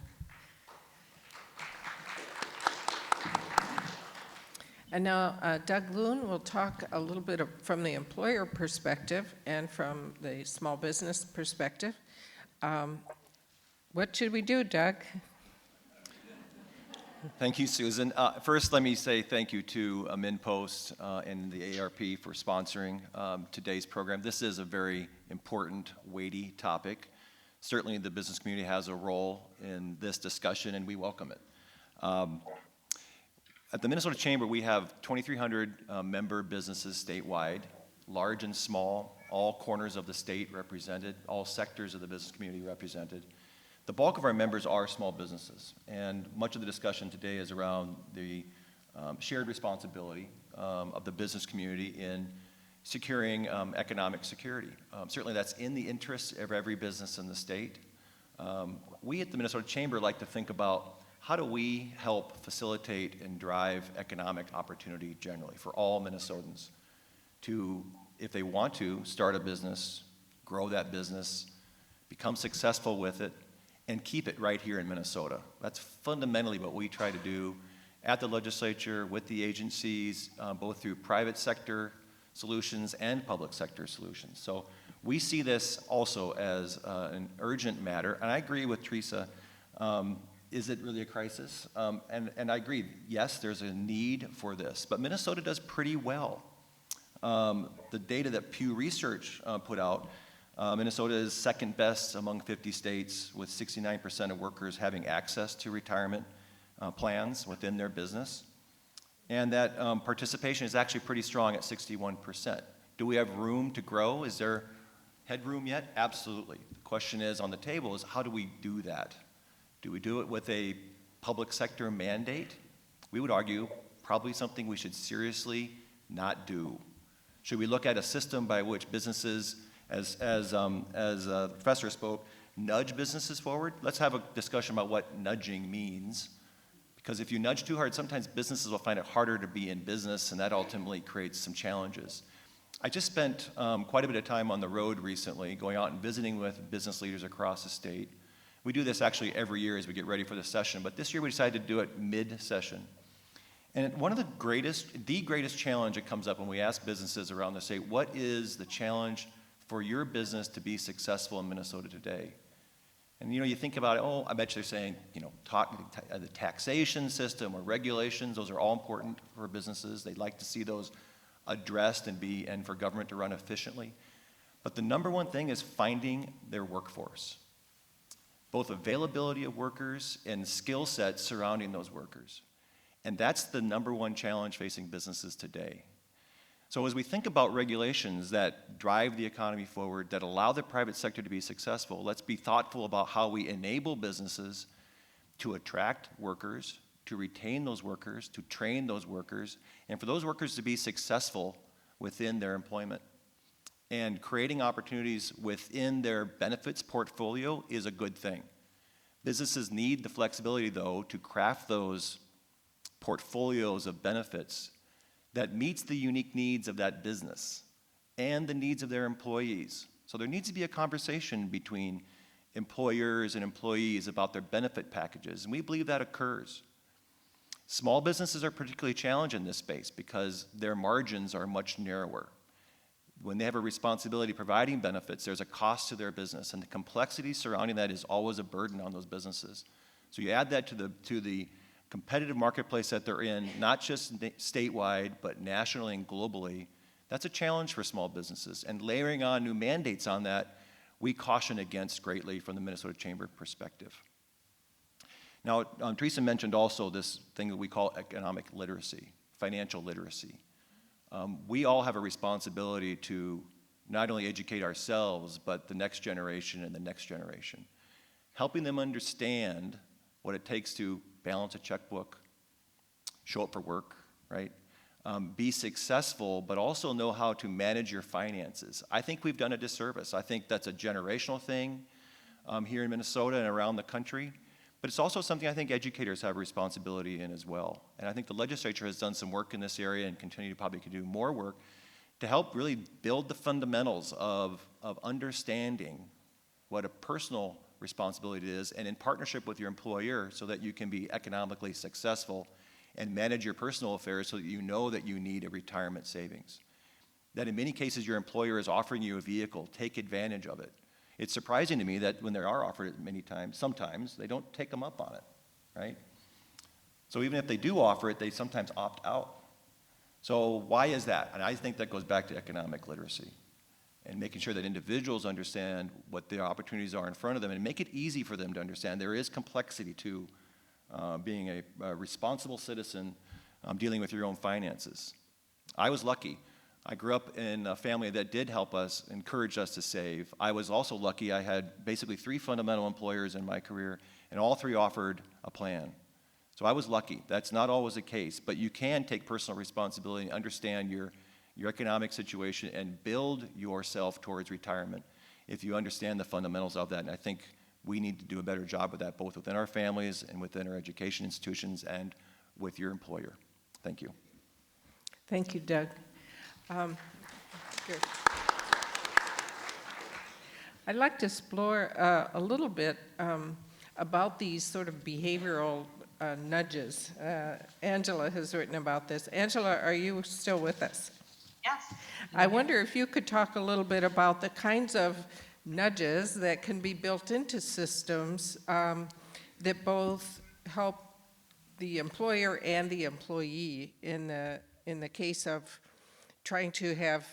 And now Doug Loon will talk a little bit from the employer perspective and from the small business perspective. What should we do, Doug? Thank you, Susan. First, let me say thank you to MinPost and the AARP for sponsoring today's program. This is a very important, weighty topic. Certainly, the business community has a role in this discussion, and we welcome it. At the Minnesota Chamber, we have 2,300 member businesses statewide, large and small, all corners of the state represented, all sectors of the business community represented. The bulk of our members are small businesses, and much of the discussion today is around the shared responsibility of the business community in securing economic security. Certainly that's in the interest of every business in the state. We at the Minnesota Chamber like to think about how do we help facilitate and drive economic opportunity generally for all Minnesotans to, if they want to, start a business, grow that business, become successful with it, and keep it right here in Minnesota. That's fundamentally what we try to do at the legislature with the agencies, both through private sector solutions and public sector solutions. So we see this also as an urgent matter, and I agree with Teresa. Is it really a crisis? And I agree, yes, there's a need for this, but Minnesota does pretty well. The data that Pew Research put out, Minnesota is second best among 50 states, with 69% of workers having access to retirement plans within their business. And that participation is actually pretty strong at 61%. Do we have room to grow? Is there headroom yet? Absolutely. The question is on the table is how do we do that? Do we do it with a public sector mandate? We would argue probably something we should seriously not do. Should we look at a system by which businesses, as the professor spoke, nudge businesses forward? Let's have a discussion about what nudging means. Because if you nudge too hard, sometimes businesses will find it harder to be in business, and that ultimately creates some challenges. I just spent quite a bit of time on the road recently, going out and visiting with business leaders across the state. We do this actually every year as we get ready for the session, but this year we decided to do it mid-session. And one of the greatest challenge that comes up when we ask businesses around the state, what is the challenge for your business to be successful in Minnesota today? And you think about it, I bet they're saying, the taxation system or regulations, those are all important for businesses. They'd like to see those addressed and for government to run efficiently. But the number one thing is finding their workforce, both availability of workers and skill sets surrounding those workers. And that's the number one challenge facing businesses today. So as we think about regulations that drive the economy forward, that allow the private sector to be successful, let's be thoughtful about how we enable businesses to attract workers, to retain those workers, to train those workers, and for those workers to be successful within their employment. And creating opportunities within their benefits portfolio is a good thing. Businesses need the flexibility, though, to craft those portfolios of benefits that meets the unique needs of that business and the needs of their employees. So there needs to be a conversation between employers and employees about their benefit packages, and we believe that occurs. Small businesses are particularly challenged in this space because their margins are much narrower. When they have a responsibility providing benefits, there's a cost to their business, and the complexity surrounding that is always a burden on those businesses. So you add that to the competitive marketplace that they're in, not just statewide, but nationally and globally. That's a challenge for small businesses. And layering on new mandates on that, we caution against greatly from the Minnesota Chamber perspective. Now, Teresa mentioned also this thing that we call economic literacy, financial literacy. We all have a responsibility to not only educate ourselves, but the next generation and the next generation. Helping them understand what it takes to balance a checkbook, show up for work, right? Be successful, but also know how to manage your finances. I think we've done a disservice. I think that's a generational thing here in Minnesota and around the country. But it's also something I think educators have a responsibility in as well. And I think the legislature has done some work in this area and continue to probably do more work to help really build the fundamentals of understanding what a personal responsibility is, and in partnership with your employer so that you can be economically successful and manage your personal affairs so that you know that you need a retirement savings. That in many cases your employer is offering you a vehicle, take advantage of it. It's surprising to me that when they are offered it many times, sometimes they don't take them up on it, right? So even if they do offer it, they sometimes opt out. So why is that? And I think that goes back to economic literacy and making sure that individuals understand what their opportunities are in front of them and make it easy for them to understand. There is complexity to being a responsible citizen dealing with your own finances. I was lucky. I grew up in a family that did help us, encourage us to save. I was also lucky. I had basically 3 fundamental employers in my career, and all 3 offered a plan. So I was lucky. That's not always the case, but you can take personal responsibility and understand your economic situation and build yourself towards retirement if you understand the fundamentals of that. And I think we need to do a better job of that, both within our families and within our education institutions and with your employer. Thank you. Thank you, Doug. Good. I'd like to explore a little bit about these sort of behavioral nudges. Angela has written about this. Angela, are you still with us? Yes. I wonder if you could talk a little bit about the kinds of nudges that can be built into systems that both help the employer and the employee in the case of trying to have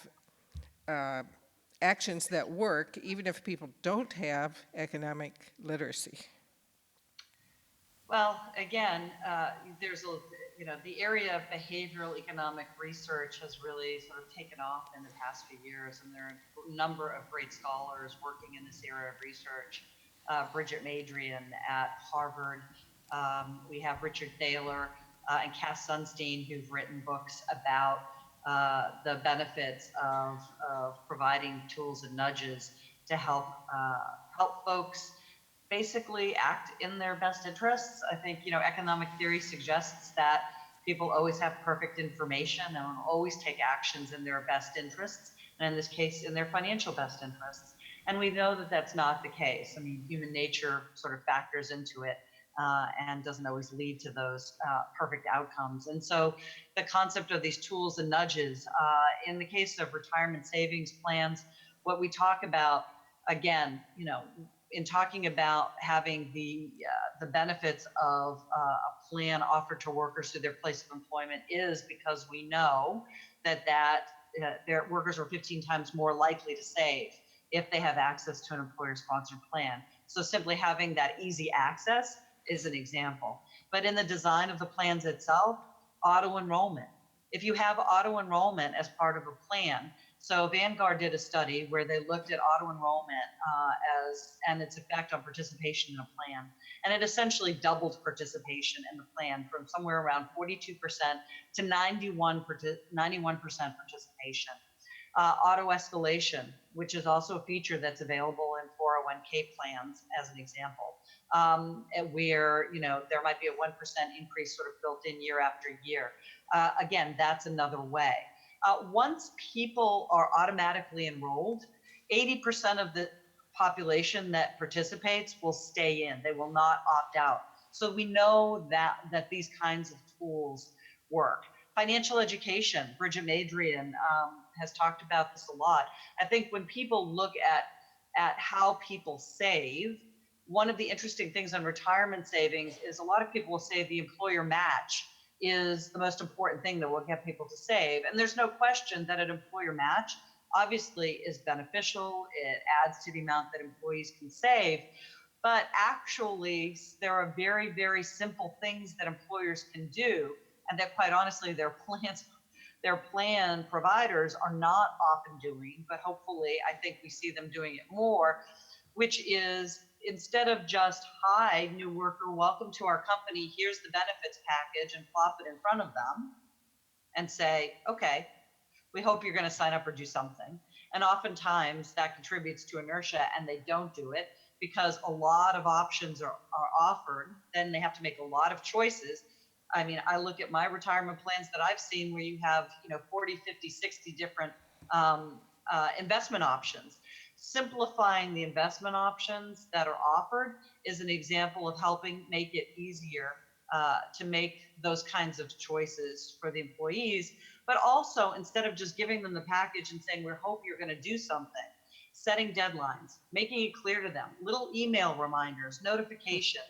actions that work, even if people don't have economic literacy. Well, again, there's the area of behavioral economic research has really sort of taken off in the past few years, and there are a number of great scholars working in this area of research. Bridget Madrian at Harvard. We have Richard Thaler and Cass Sunstein, who've written books about the benefits of providing tools and nudges to help folks basically act in their best interests. I think, economic theory suggests that people always have perfect information and will always take actions in their best interests, and in this case, in their financial best interests. And we know that that's not the case. I mean, human nature sort of factors into it and doesn't always lead to those perfect outcomes. And so the concept of these tools and nudges, in the case of retirement savings plans, what we talk about, again, in talking about having the benefits of a plan offered to workers through their place of employment is because we know that their workers are 15 times more likely to save if they have access to an employer-sponsored plan. So simply having that easy access is an example. But in the design of the plans itself, auto-enrollment. If you have auto-enrollment as part of a plan, so Vanguard did a study where they looked at auto-enrollment and its effect on participation in a plan. And it essentially doubled participation in the plan from somewhere around 42% to 91% participation. Auto escalation, which is also a feature that's available in 401k plans, as an example, where there might be a 1% increase sort of built in year after year. Again, that's another way. Once people are automatically enrolled, 80% of the population that participates will stay in. They will not opt out. So we know that these kinds of tools work. Financial education, Bridget Madrian has talked about this a lot. I think when people look at how people save, one of the interesting things on retirement savings is a lot of people will say the employer match is the most important thing that will get people to save. And there's no question that an employer match obviously is beneficial. It adds to the amount that employees can save. But actually, there are very, very simple things that employers can do, and that quite honestly, their plan providers are not often doing, but hopefully I think we see them doing it more, which is instead of just, hi, new worker, welcome to our company, here's the benefits package, and plop it in front of them and say, okay, we hope you're going to sign up or do something. And oftentimes that contributes to inertia and they don't do it because a lot of options are offered. Then they have to make a lot of choices. I mean, I look at my retirement plans that I've seen where you have, 40, 50, 60 different investment options. Simplifying the investment options that are offered is an example of helping make it easier to make those kinds of choices for the employees. But also, instead of just giving them the package and saying, we hope you're going to do something, setting deadlines, making it clear to them, little email reminders, notifications.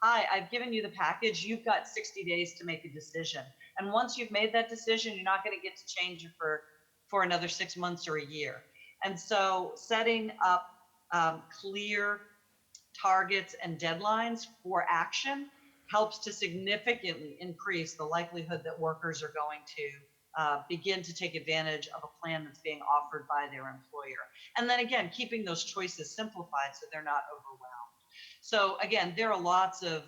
Hi, I've given you the package. You've got 60 days to make a decision. And once you've made that decision, you're not going to get to change it for another 6 months or a year. And so setting up clear targets and deadlines for action helps to significantly increase the likelihood that workers are going to begin to take advantage of a plan that's being offered by their employer. And then again, keeping those choices simplified so they're not overwhelmed. So again, there are lots of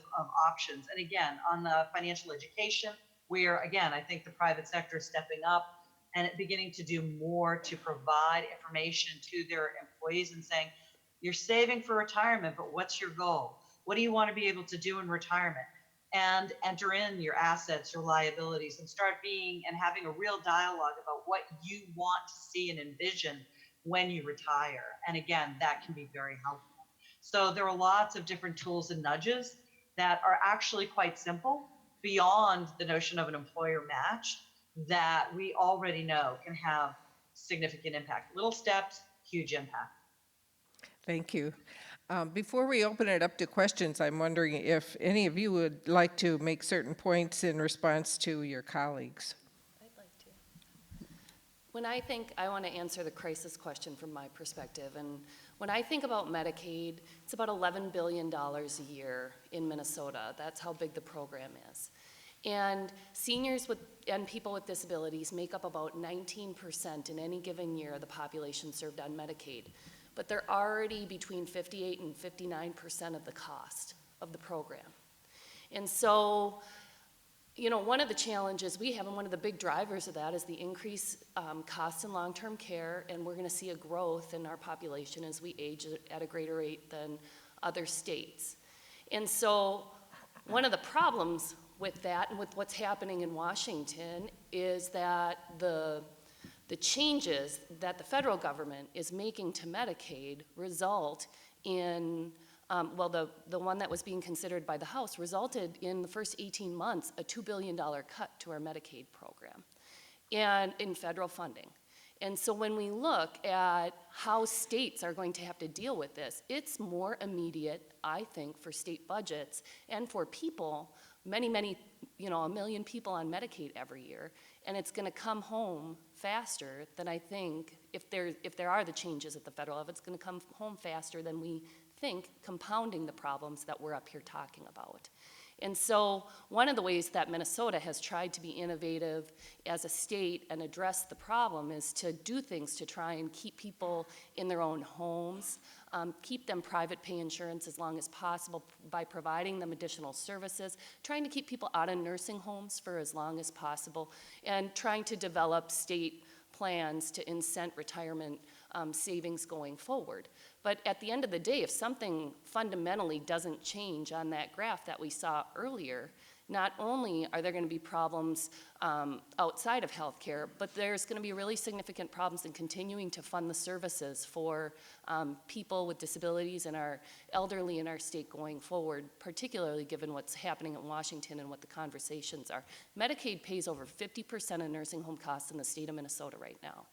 options. And again, on the financial education, where again, I think the private sector is stepping up and beginning to do more to provide information to their employees and saying, you're saving for retirement, but what's your goal? What do you want to be able to do in retirement? And enter in your assets, your liabilities, and start having a real dialogue about what you want to see and envision when you retire. And again, that can be very helpful. So there are lots of different tools and nudges that are actually quite simple beyond the notion of an employer match that we already know can have significant impact. Little steps, huge impact. Thank you. Before we open it up to questions, I'm wondering if any of you would like to make certain points in response to your colleagues. I'd like to. I want to answer the crisis question from my perspective. And when I think about Medicaid, it's about $11 billion a year in Minnesota. That's how big the program is. And seniors and people with disabilities make up about 19% in any given year of the population served on Medicaid. But they're already between 58 and 59% of the cost of the program. And so, one of the challenges we have, and one of the big drivers of that, is the increased cost in long-term care, and we're going to see a growth in our population as we age at a greater rate than other states. And so, one of the problems with that and with what's happening in Washington is that the changes that the federal government is making to Medicaid result in, the one that was being considered by the House resulted in the first 18 months a $2 billion cut to our Medicaid program and in federal funding. And so when we look at how states are going to have to deal with this, it's more immediate, I think, for state budgets and for people, many, a million people on Medicaid every year, and it's going to come home faster than I think, if there are the changes at the federal level, it's going to come home faster than we think, compounding the problems that we're up here talking about. And so one of the ways that Minnesota has tried to be innovative as a state and address the problem is to do things to try and keep people in their own homes, keep them private pay insurance as long as possible by providing them additional services, trying to keep people out of nursing homes for as long as possible, and trying to develop state plans to incent retirement savings going forward. But at the end of the day, if something fundamentally doesn't change on that graph that we saw earlier, not only are there going to be problems outside of healthcare, but there's going to be really significant problems in continuing to fund the services for people with disabilities and our elderly in our state going forward, particularly given what's happening in Washington and what the conversations are. Medicaid pays over 50% of nursing home costs in the state of Minnesota right now.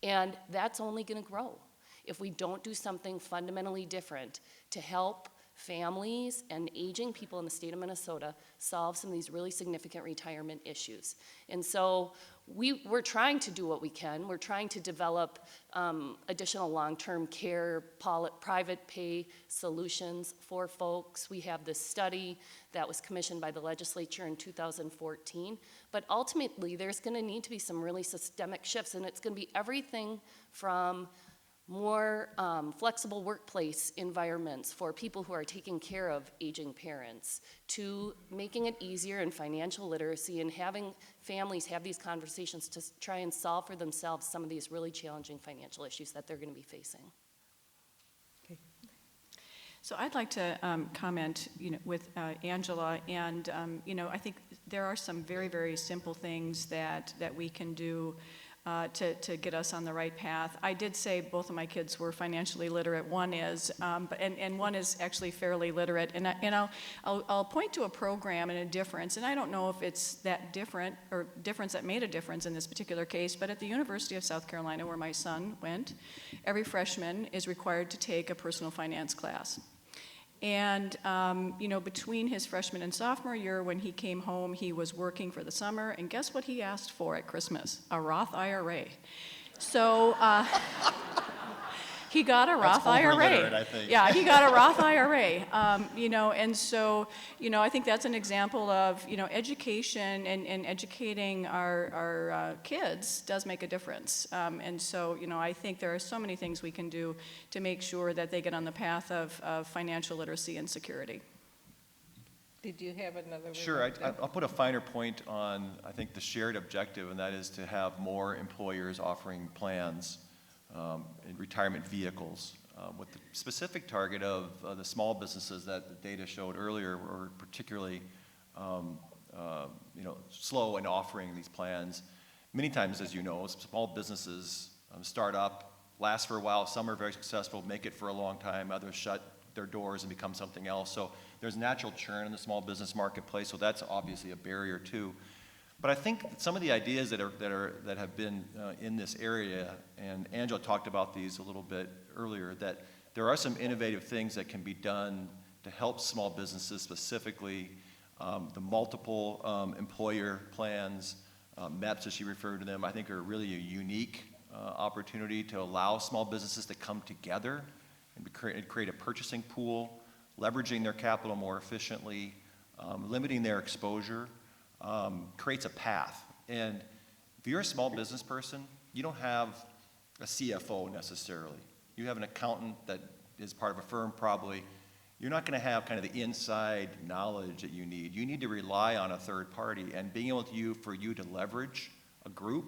And that's only going to grow if we don't do something fundamentally different to help families and aging people in the state of Minnesota solve some of these really significant retirement issues. And so we're trying to do what we can. We're trying to develop additional long-term care, private pay solutions for folks. We have this study that was commissioned by the legislature in 2014. But ultimately, there's going to need to be some really systemic shifts, and it's going to be everything from more flexible workplace environments for people who are taking care of aging parents, to making it easier in financial literacy and having families have these conversations to try and solve for themselves some of these really challenging financial issues that they're going to be facing. So I'd like to comment, with Angela, and I think there are some very, very simple things that we can do to get us on the right path. I did say both of my kids were financially literate. One is, and one is actually fairly literate. And I'll point to a program and a difference. And I don't know if it's that different or difference that made a difference in this particular case. But at the University of South Carolina, where my son went, every freshman is required to take a personal finance class. And, between his freshman and sophomore year, when he came home, he was working for the summer. And guess what he asked for at Christmas? A Roth IRA. So he got a Roth IRA. I think. Yeah, he got a Roth IRA. And so, I think that's an example of, education and educating our kids does make a difference. And so, I think there are so many things we can do to make sure that they get on the path of financial literacy and security. Did you have another one? Sure, I'll put a finer point on, I think, the shared objective, and that is to have more employers offering plans in retirement vehicles with the specific target of the small businesses that the data showed earlier were particularly slow in offering these plans. Many times, as you know, small businesses start up, last for a while, some are very successful, make it for a long time, others shut their doors and become something else. So there's natural churn in the small business marketplace, so that's obviously a barrier too. But I think some of the ideas that have been in this area, and Angela talked about these a little bit earlier, that there are some innovative things that can be done to help small businesses, specifically the multiple employer plans, MEPs as she referred to them, I think are really a unique opportunity to allow small businesses to come together and create a purchasing pool, leveraging their capital more efficiently, limiting their exposure. Creates a path. And if you're a small business person, you don't have a CFO necessarily. You have an accountant that is part of a firm probably. You're not going to have kind of the inside knowledge that you need. You need to rely on a third party, and being able for you to leverage a group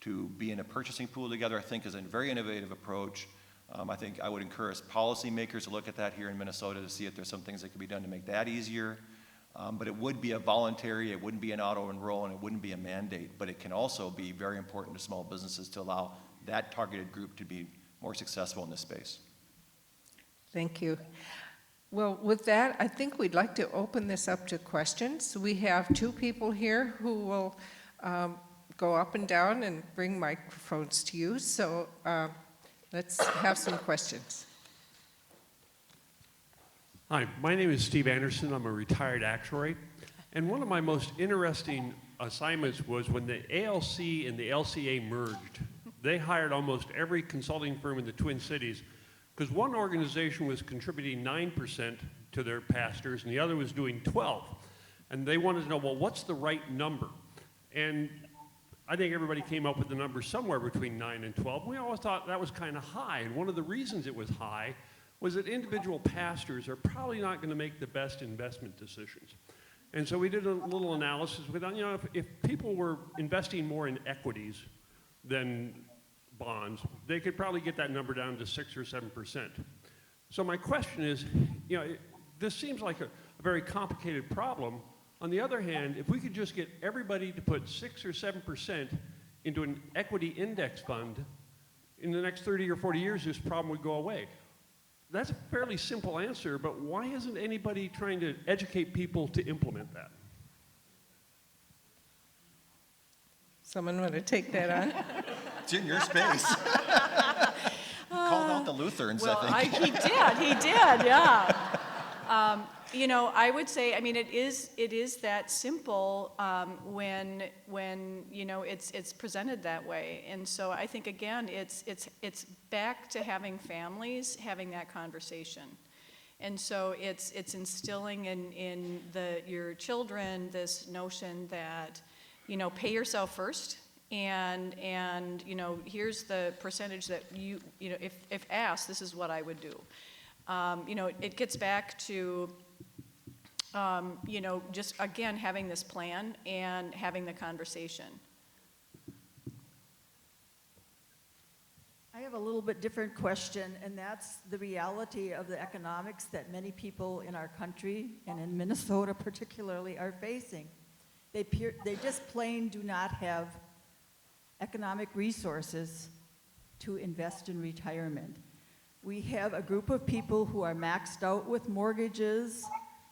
to be in a purchasing pool together, I think is a very innovative approach. I think I would encourage policymakers to look at that here in Minnesota to see if there's some things that could be done to make that easier. But it would be a voluntary, it wouldn't be an auto-enroll, and it wouldn't be a mandate. But it can also be very important to small businesses to allow that targeted group to be more successful in this space. Thank you. Well, with that, I think we'd like to open this up to questions. We have two people here who will go up and down and bring microphones to you. So let's have some questions. Hi, my name is Steve Anderson. I'm a retired actuary. And one of my most interesting assignments was when the ALC and the LCA merged. They hired almost every consulting firm in the Twin Cities because one organization was contributing 9% to their pastors and the other was doing 12%. And they wanted to know, well, what's the right number? And I think everybody came up with the number somewhere between 9 and 12. We always thought that was kind of high. And one of the reasons it was high was that individual pastors are probably not going to make the best investment decisions. And so we did a little analysis. We thought, if people were investing more in equities than bonds, they could probably get that number down to 6 or 7%. So my question is, this seems like a very complicated problem. On the other hand, if we could just get everybody to put 6 or 7% into an equity index fund, in the next 30 or 40 years, this problem would go away. That's a fairly simple answer, but why isn't anybody trying to educate people to implement that? Someone want to take that on? It's in your space. Called out the Lutherans, Well, I think. he did, yeah. I would say, it is that simple when it's presented that way. And so I think, again, it's back to having families having that conversation. And so it's instilling in your children this notion that, pay yourself first. And here's the percentage that if asked, this is what I would do. It gets back to, just again, having this plan and having the conversation. I have a little bit different question, and that's the reality of the economics that many people in our country, and in Minnesota particularly, are facing. They just plain do not have economic resources to invest in retirement. We have a group of people who are maxed out with mortgages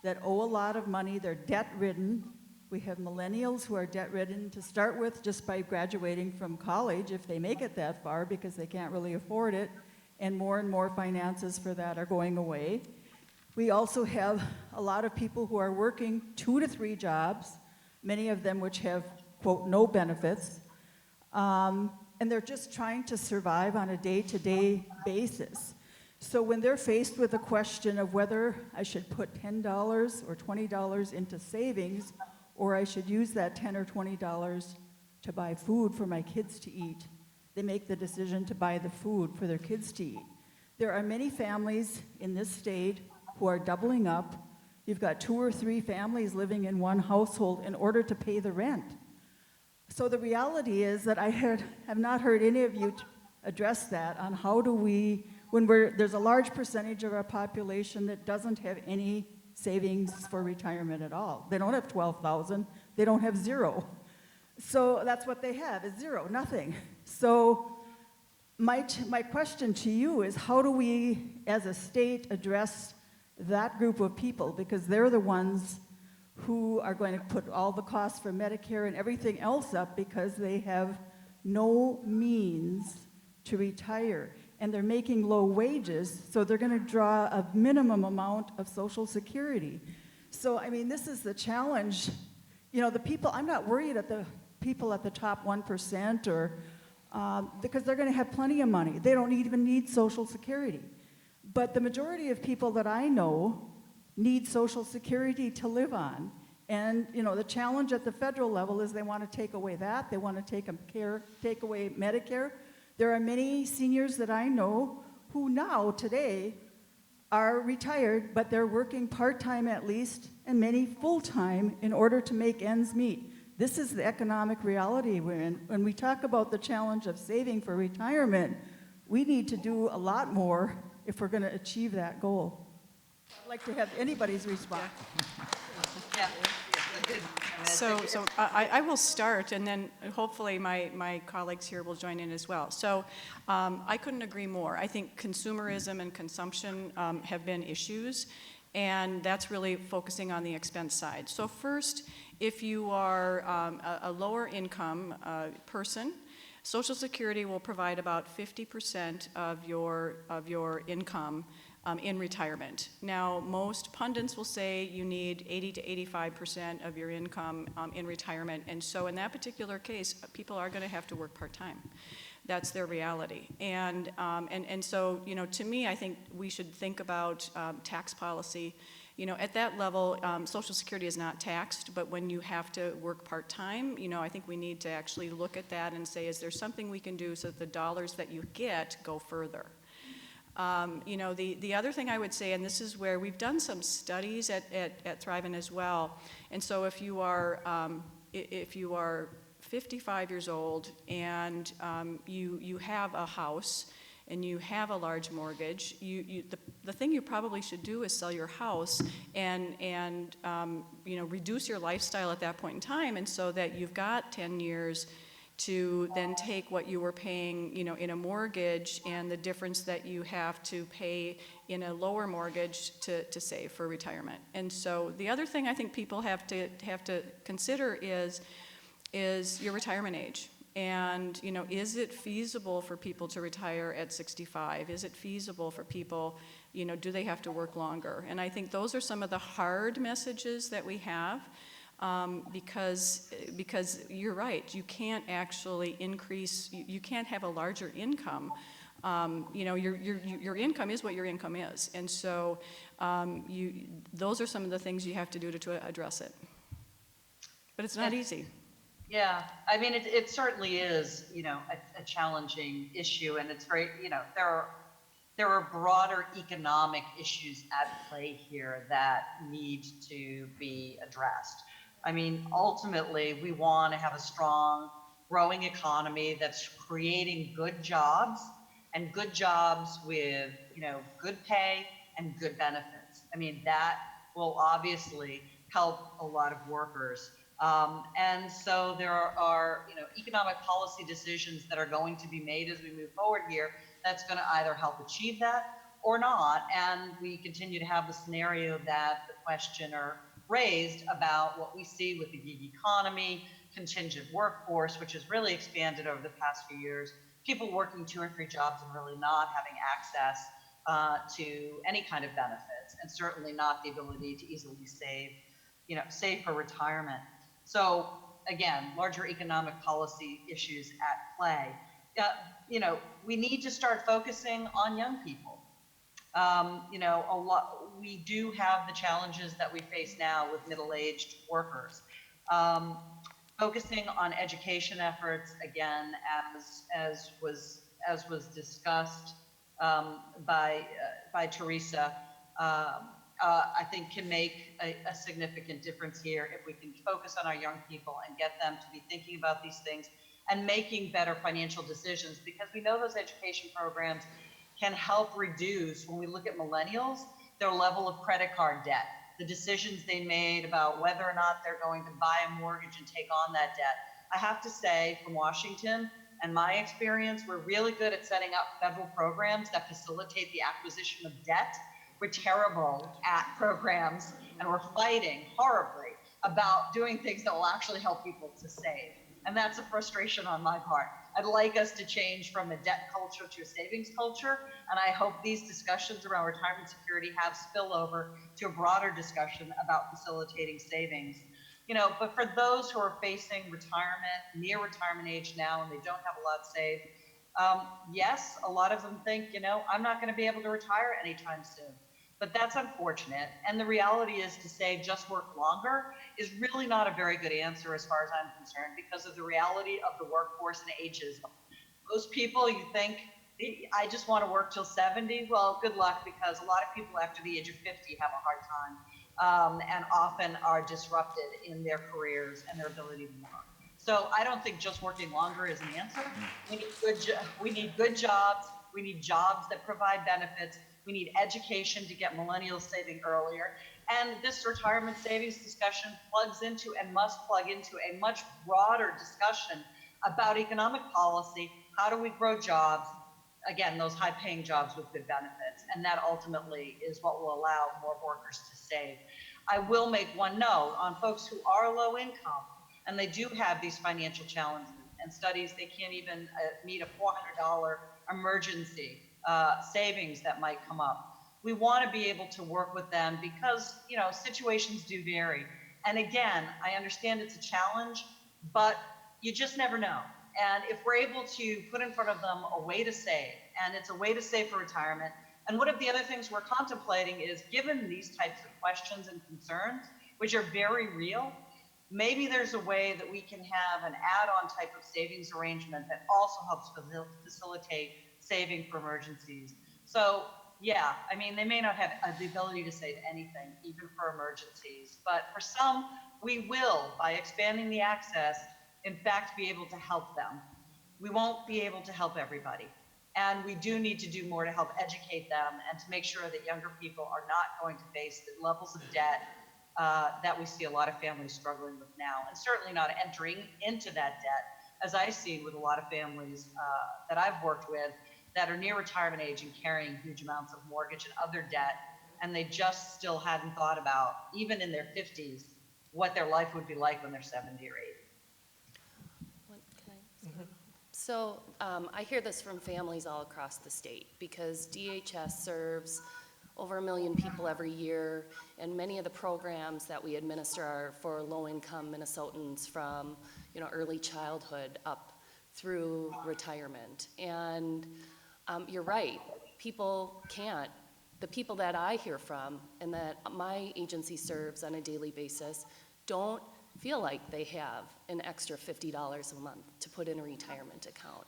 that owe a lot of money. They're debt-ridden. We have millennials who are debt-ridden to start with just by graduating from college, if they make it that far, because they can't really afford it, and more finances for that are going away. We also have a lot of people who are working 2 to 3 jobs, many of them which have, quote, no benefits, and they're just trying to survive on a day-to-day basis. So when they're faced with the question of whether I should put $10 or $20 into savings, or I should use that $10 or $20 to buy food for my kids to eat, they make the decision to buy the food for their kids to eat. There are many families in this state who are doubling up. You've got 2 or 3 families living in one household in order to pay the rent. So the reality is that I have not heard any of you address that on how do we, when there's a large percentage of our population that doesn't have any savings for retirement at all. They don't have 12,000, they don't have 0. So that's what they have, is 0, nothing. So my question to you is, how do we as a state address that group of people? Because they're the ones who are going to put all the costs for Medicare and everything else up because they have no means to retire. And they're making low wages, so they're going to draw a minimum amount of Social Security. So, this is the challenge. The people, I'm not worried at the people at the top 1% or, because they're going to have plenty of money. They don't even need Social Security. But the majority of people that I know need Social Security to live on. And, the challenge at the federal level is they want to take away that. They want to take away Medicare. There are many seniors that I know who now, today, are retired, but they're working part-time at least, and many full-time in order to make ends meet. This is the economic reality we're in. When we talk about the challenge of saving for retirement, we need to do a lot more if we're going to achieve that goal. I'd like to have anybody's response. Yeah. So I will start, and then hopefully my colleagues here will join in as well. So I couldn't agree more. I think consumerism and consumption have been issues, and that's really focusing on the expense side. So first, if you are a lower income person, Social Security will provide about 50% of your income in retirement. Now, most pundits will say you need 80 to 85% of your income in retirement, and so in that particular case, people are going to have to work part-time. That's their reality. And so, to me, I think we should think about tax policy. At that level, Social Security is not taxed, but when you have to work part-time, I think we need to actually look at that and say, is there something we can do so that the dollars that you get go further? The other thing I would say, and this is where we've done some studies at Thrivent as well, and so if you are 55 years old and you have a house and you have a large mortgage, the thing you probably should do is sell your house and reduce your lifestyle at that point in time, and so that you've got 10 years to then take what you were paying, in a mortgage and the difference that you have to pay in a lower mortgage to save for retirement. And so the other thing I think people have to consider is your retirement age. And, is it feasible for people to retire at 65? Is it feasible for people, do they have to work longer? And I think those are some of the hard messages that we have, because you're right, you can't actually increase, you can't have a larger income. Your income is what your income is. And so those are some of the things you have to do to address it. But it's not easy. Yeah, I mean, it certainly is, a challenging issue, and it's very, there are broader economic issues at play here that need to be addressed. I mean, ultimately, we want to have a strong, growing economy that's creating good jobs, and good jobs with, good pay and good benefits. I mean, that will obviously help a lot of workers. And so there are economic policy decisions that are going to be made as we move forward here that's going to either help achieve that or not. And we continue to have the scenario that the questioner raised about what we see with the gig economy, contingent workforce, which has really expanded over the past few years, people working 2 or 3 jobs and really not having access to any kind of benefits, and certainly not the ability to easily save for retirement. So again, larger economic policy issues at play. We need to start focusing on young people. We do have the challenges that we face now with middle-aged workers. Focusing on education efforts, again, as was discussed by Teresa, I think can make a significant difference here if we can focus on our young people and get them to be thinking about these things and making better financial decisions, because we know those education programs can help reduce, when we look at millennials, their level of credit card debt, the decisions they made about whether or not they're going to buy a mortgage and take on that debt. I have to say, from Washington and my experience, we're really good at setting up federal programs that facilitate the acquisition of debt. We're terrible at programs, and we're fighting horribly about doing things that will actually help people to save. And that's a frustration on my part. I'd like us to change from a debt culture to a savings culture, and I hope these discussions around retirement security have spillover to a broader discussion about facilitating savings. But for those who are facing retirement, near retirement age now, and they don't have a lot saved, yes, a lot of them think, I'm not going to be able to retire anytime soon. But that's unfortunate. And the reality is, to say just work longer is really not a very good answer as far as I'm concerned, because of the reality of the workforce and ageism. Most people, you think, I just want to work till 70. Well, good luck, because a lot of people after the age of 50 have a hard time and often are disrupted in their careers and their ability to work. So I don't think just working longer is an answer. We need good jobs. We need jobs that provide benefits. We need education to get millennials saving earlier. And this retirement savings discussion plugs into and must plug into a much broader discussion about economic policy. How do we grow jobs? Again, those high-paying jobs with good benefits. And that ultimately is what will allow more workers to save. I will make one note on folks who are low income, and they do have these financial challenges. And studies, they can't even meet a $400 emergency savings that might come up. We want to be able to work with them because, situations do vary. And again, I understand it's a challenge, but you just never know. And if we're able to put in front of them a way to save, and it's a way to save for retirement, and one of the other things we're contemplating is, given these types of questions and concerns, which are very real, maybe there's a way that we can have an add-on type of savings arrangement that also helps facilitate saving for emergencies. So yeah, they may not have the ability to save anything, even for emergencies, but for some, we will, by expanding the access, in fact, be able to help them. We won't be able to help everybody. And we do need to do more to help educate them and to make sure that younger people are not going to face the levels of debt that we see a lot of families struggling with now, and certainly not entering into that debt, as I see with a lot of families that I've worked with that are near retirement age and carrying huge amounts of mortgage and other debt, and they just still hadn't thought about, even in their 50s, what their life would be like when they're 70 or 80. So I hear this from families all across the state because DHS serves over 1 million people every year, and many of the programs that we administer are for low-income Minnesotans from early childhood up through retirement. And you're right, people can't. The people that I hear from and that my agency serves on a daily basis don't feel like they have an extra $50 a month to put in a retirement account.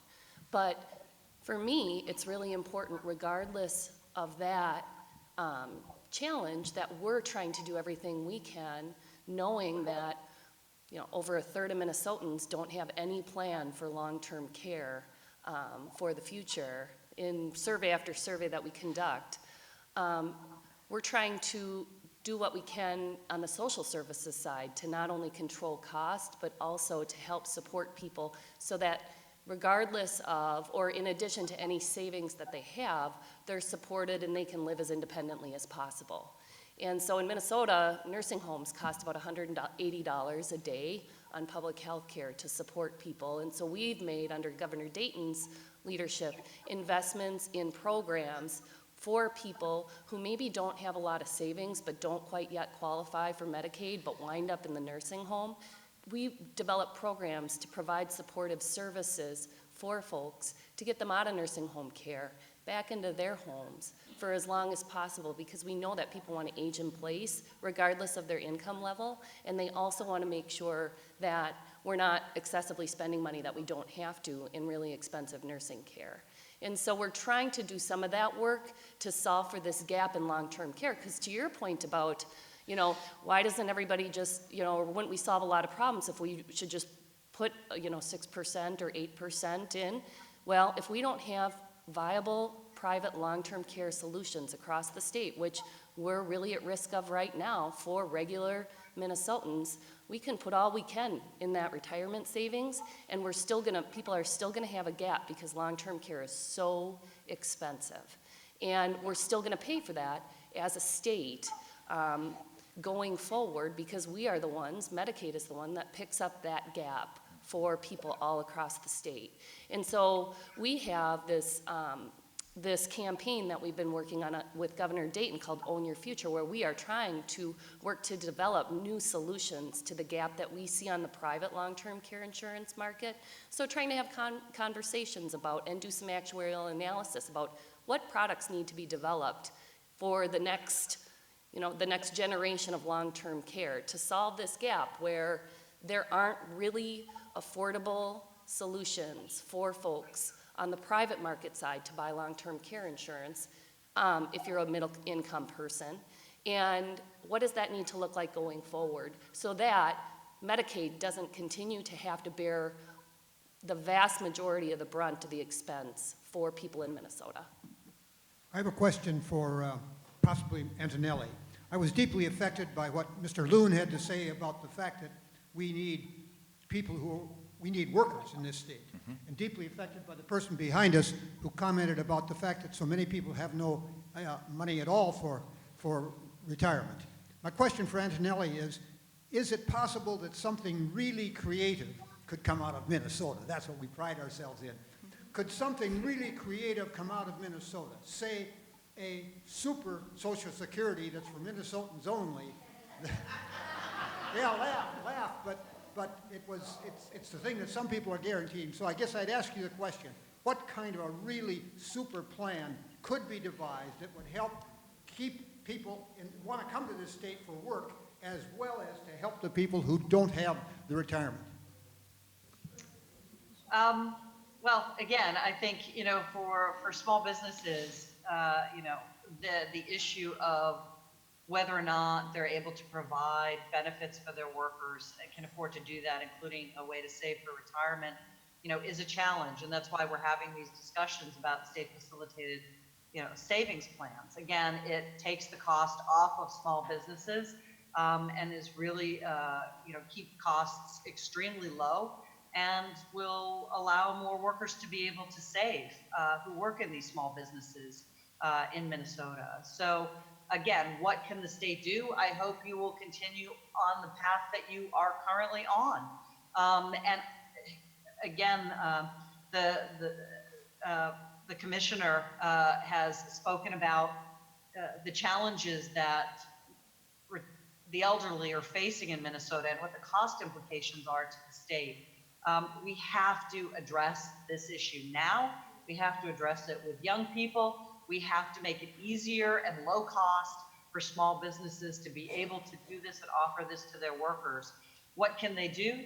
But for me, it's really important, regardless of that challenge, that we're trying to do everything we can, knowing that over a third of Minnesotans don't have any plan for long-term care for the future. In survey after survey that we conduct, we're trying to do what we can on the social services side to not only control cost, but also to help support people so that regardless of, or in addition to any savings that they have, they're supported and they can live as independently as possible. And so in Minnesota, nursing homes cost about $180 a day on public health care to support people. And so we've made, under Governor Dayton's leadership, investments in programs for people who maybe don't have a lot of savings but don't quite yet qualify for Medicaid but wind up in the nursing home. We develop programs to provide supportive services for folks to get them out of nursing home care, back into their homes for as long as possible, because we know that people want to age in place regardless of their income level, and they also want to make sure that we're not excessively spending money that we don't have to in really expensive nursing care. And so we're trying to do some of that work to solve for this gap in long-term care, because to your point about, why doesn't everybody just, or wouldn't we solve a lot of problems if we should just put, 6% or 8% in? Well, if we don't have viable private long-term care solutions across the state, which we're really at risk of right now for regular Minnesotans, we can put all we can in that retirement savings, and people are still gonna have a gap because long-term care is so expensive. And we're still gonna pay for that as a state going forward, because we are the ones, Medicaid is the one that picks up that gap for people all across the state. And so we have this campaign that we've been working on with Governor Dayton called Own Your Future, where we are trying to work to develop new solutions to the gap that we see on the private long-term care insurance market. So trying to have conversations about and do some actuarial analysis about what products need to be developed for the next generation of long-term care to solve this gap where there aren't really affordable solutions for folks on the private market side to buy long-term care insurance if you're a middle-income person. And what does that need to look like going forward so that Medicaid doesn't continue to have to bear the vast majority of the brunt of the expense for people in Minnesota? I have a question for possibly Antonelli. I was deeply affected by what Mr. Loon had to say about the fact that we need workers in this state, and deeply affected by the person behind us who commented about the fact that so many people have no money at all for retirement. My question for Antonelli is it possible that something really creative could come out of Minnesota? That's what we pride ourselves in. Could something really creative come out of Minnesota? Say a super Social Security that's for Minnesotans only. Yeah, laugh, but it's the thing that some people are guaranteeing. So I guess I'd ask you the question, what kind of a really super plan could be devised that would help keep people want to come to this state for work, as well as to help the people who don't have the retirement? Well, again, I think, for small businesses, the issue of whether or not they're able to provide benefits for their workers and can afford to do that, including a way to save for retirement, is a challenge. And that's why we're having these discussions about state facilitated, savings plans. Again, it takes the cost off of small businesses and is really, keep costs extremely low and will allow more workers to be able to save who work in these small businesses in Minnesota. So again, what can the state do? I hope you will continue on the path that you are currently on. And again, the commissioner has spoken about the challenges that the elderly are facing in Minnesota and what the cost implications are to the state. We have to address this issue now. We have to address it with young people. We have to make it easier and low cost for small businesses to be able to do this and offer this to their workers. What can they do?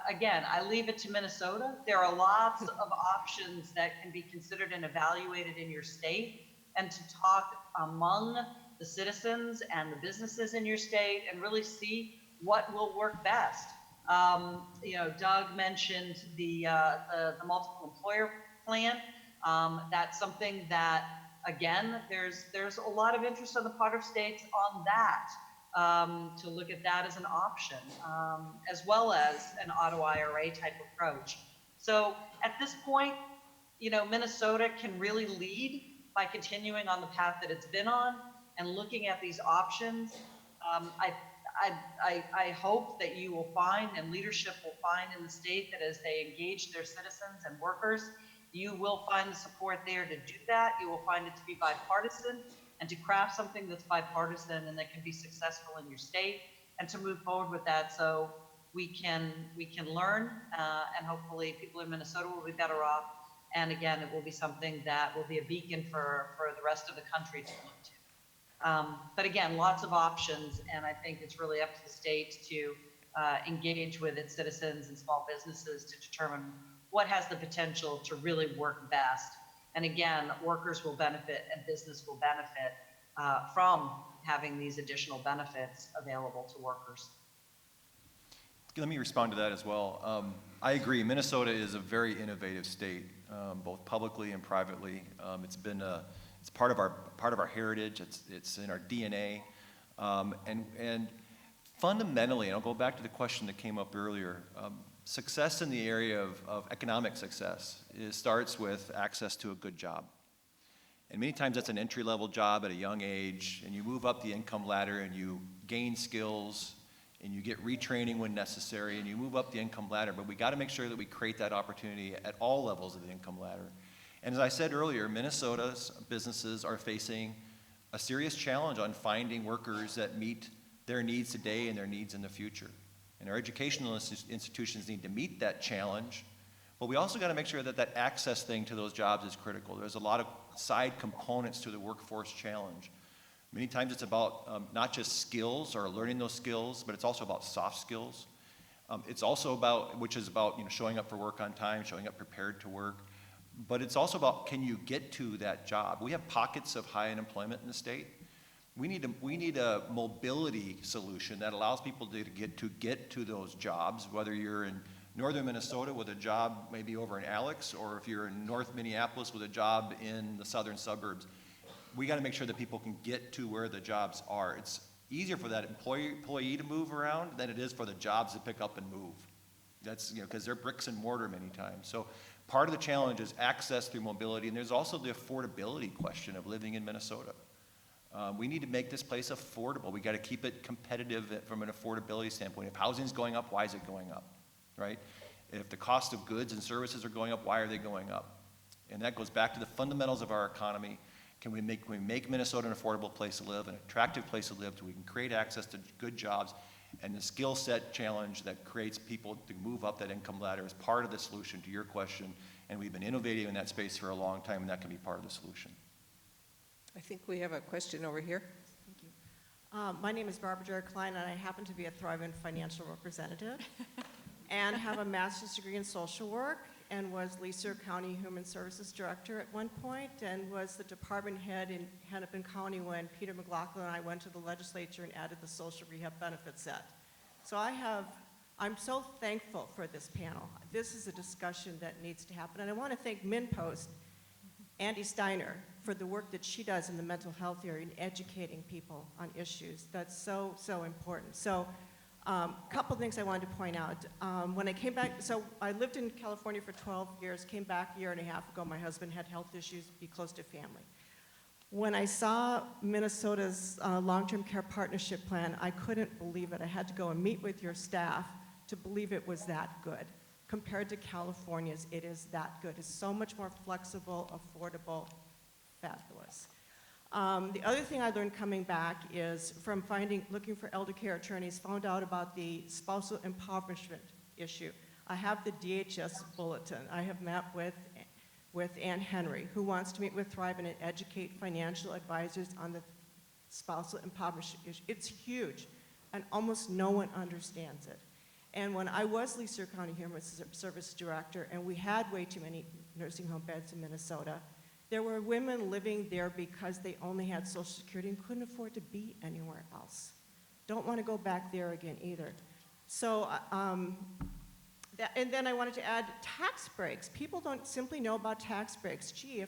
Again, I leave it to Minnesota. There are lots of options that can be considered and evaluated in your state, and to talk among the citizens and the businesses in your state and really see what will work best. Doug mentioned the multiple employer plan. That's something that, again, there's a lot of interest on the part of states on that, to look at that as an option, as well as an auto IRA type approach. So at this point, Minnesota can really lead by continuing on the path that it's been on and looking at these options. I hope that you will find, and leadership will find in the state, that as they engage their citizens and workers, you will find the support there to do that. You will find it to be bipartisan and to craft something that's bipartisan and that can be successful in your state, and to move forward with that so we can learn, and hopefully people in Minnesota will be better off. And again, it will be something that will be a beacon for the rest of the country to look to. But again, lots of options, and I think it's really up to the state to engage with its citizens and small businesses to determine what has the potential to really work best. And again, workers will benefit and business will benefit from having these additional benefits available to workers. Let me respond to that as well. I agree. Minnesota is a very innovative state, both publicly and privately. It's part of our heritage. It's in our DNA, and fundamentally, and I'll go back to the question that came up earlier. Success in the area of economic success starts with access to a good job. And many times that's an entry-level job at a young age, and you move up the income ladder and you gain skills and you get retraining when necessary and you move up the income ladder. But we got to make sure that we create that opportunity at all levels of the income ladder. And as I said earlier, Minnesota's businesses are facing a serious challenge on finding workers that meet their needs today and their needs in the future. And our educational institutions need to meet that challenge, but we also got to make sure that that access thing to those jobs is critical. There's a lot of side components to the workforce challenge. Many times it's about not just skills or learning those skills, but it's also about soft skills. It's also about, showing up for work on time, showing up prepared to work. But it's also about, can you get to that job? We have pockets of high unemployment in the state. We need a mobility solution that allows people to get to those jobs, whether you're in northern Minnesota with a job maybe over in Alex, or if you're in North Minneapolis with a job in the southern suburbs. We got to make sure that people can get to where the jobs are. It's easier for that employee to move around than it is for the jobs to pick up and move. That's, because they're bricks and mortar many times. So part of the challenge is access through mobility, and there's also the affordability question of living in Minnesota. We need to make this place affordable. We got to keep it competitive from an affordability standpoint. If housing's going up, why is it going up, right? If the cost of goods and services are going up, why are they going up? And that goes back to the fundamentals of our economy. Can we make Minnesota an affordable place to live, an attractive place to live, so we can create access to good jobs, and the skill set challenge that creates people to move up that income ladder is part of the solution to your question, and we've been innovating in that space for a long time, and that can be part of the solution. I think we have a question over here. Thank you. My name is Barbara Jerry Klein, and I happen to be a Thrivent financial representative and have a master's degree in social work and was Lee Sueur County Human Services Director at one point, and was the department head in Hennepin County when Peter McLaughlin and I went to the legislature and added the social rehab benefit set. So I'm so thankful for this panel. This is a discussion that needs to happen. And I want to thank MinPost, Andy Steiner, for the work that she does in the mental health area in educating people on issues. That's so, so important. So a couple things I wanted to point out. When I came back, so I lived in California for 12 years, came back a year and a half ago. My husband had health issues, be close to family. When I saw Minnesota's long-term care partnership plan, I couldn't believe it. I had to go and meet with your staff to believe it was that good. Compared to California's, it is that good. It's so much more flexible, affordable, fabulous. The other thing I learned coming back is from looking for elder care attorneys, found out about the spousal impoverishment issue. I have the DHS bulletin. I have met with Ann Henry, who wants to meet with Thrive and educate financial advisors on the spousal impoverishment issue. It's huge, and almost no one understands it. And when I was Lee Sueur County Human Services Director, and we had way too many nursing home beds in Minnesota, there were women living there because they only had Social Security and couldn't afford to be anywhere else. Don't want to go back there again either. So, and then I wanted to add tax breaks. People don't simply know about tax breaks. Gee,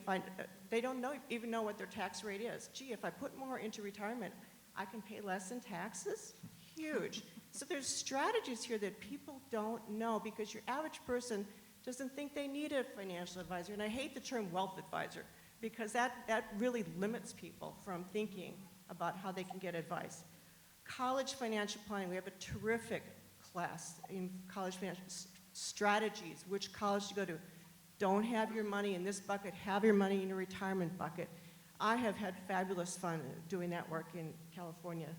they don't even know what their tax rate is. Gee, if I put more into retirement, I can pay less in taxes? Huge. So there's strategies here that people don't know because your average person doesn't think they need a financial advisor. And I hate the term wealth advisor because that really limits people from thinking about how they can get advice. College financial planning, we have a terrific class in college financial strategies, which college to go to. Don't have your money in this bucket, have your money in your retirement bucket. I have had fabulous fun doing that work in California.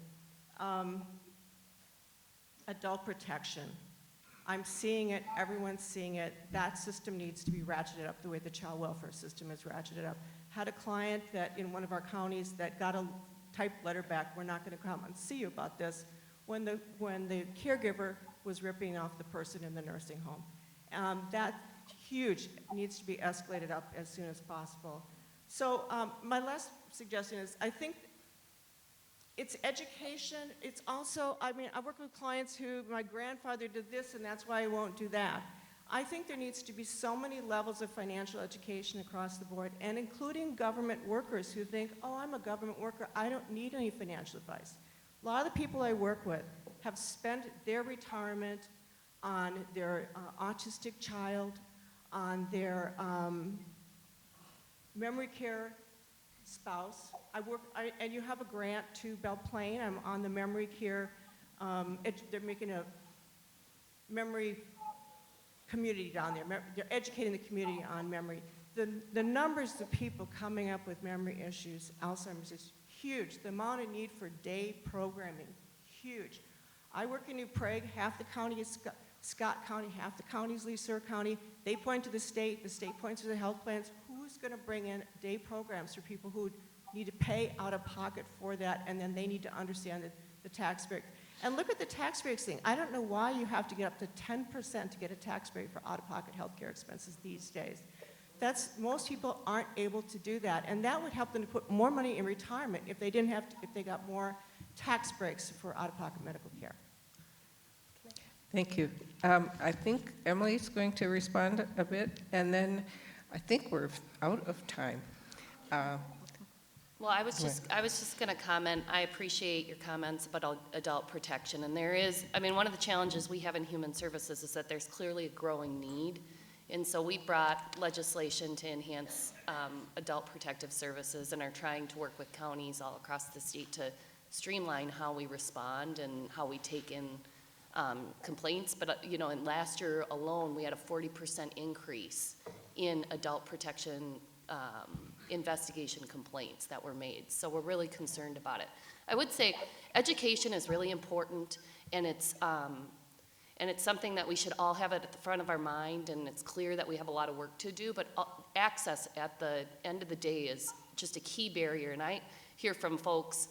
Adult protection. I'm seeing it, everyone's seeing it. That system needs to be ratcheted up the way the child welfare system is ratcheted up. Had a client that in one of our counties that got a typed letter back, we're not gonna come and see you about this, when the caregiver was ripping off the person in the nursing home. That huge, needs to be escalated up as soon as possible. So my last suggestion is, I think it's education. It's also, I work with clients who, my grandfather did this and that's why I won't do that. I think there needs to be so many levels of financial education across the board, and including government workers who think, oh, I'm a government worker, I don't need any financial advice. A lot of the people I work with have spent their retirement on their autistic child, on their memory care spouse. And you have a grant to Belle Plaine. I'm on the memory care. They're making a memory community down there. They're educating the community on memory. The numbers of people coming up with memory issues, Alzheimer's, is huge. The amount of need for day programming, huge. I work in New Prague. Half the county is Scott County, half the county is Lee Sueur County. They point to the state points to the health plans. Who's going to bring in day programs for people who need to pay out of pocket for that, and then they need to understand the tax break. And look at the tax breaks thing. I don't know why you have to get up to 10% to get a tax break for out-of-pocket health care expenses these days. Most people aren't able to do that, and that would help them to put more money in retirement if they got more tax breaks for out-of-pocket medical care. Thank you. I think Emily's going to respond a bit, and then I think we're out of time. Well, I was just going to comment. I appreciate your comments about adult protection, and there is, one of the challenges we have in human services is that there's clearly a growing need, and so we brought legislation to enhance adult protective services and are trying to work with counties all across the state to streamline how we respond and how we take in complaints. But in last year alone, we had a 40% increase in adult protection investigation complaints that were made. So we're really concerned about it. I would say education is really important, and it's something that we should all have at the front of our mind, and it's clear that we have a lot of work to do, but access at the end of the day is just a key barrier. And I hear from folks,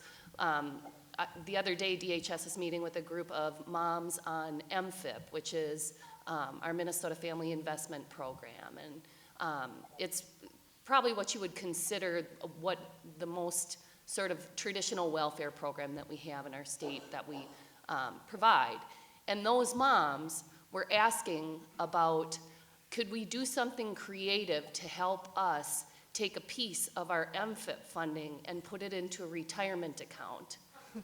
the other day, DHS is meeting with a group of moms on MFIP, which is our Minnesota Family Investment Program. And it's probably what you would consider what the most sort of traditional welfare program that we have in our state that we provide. And those moms were asking about, could we do something creative to help us take a piece of our MFIP funding and put it into a retirement account?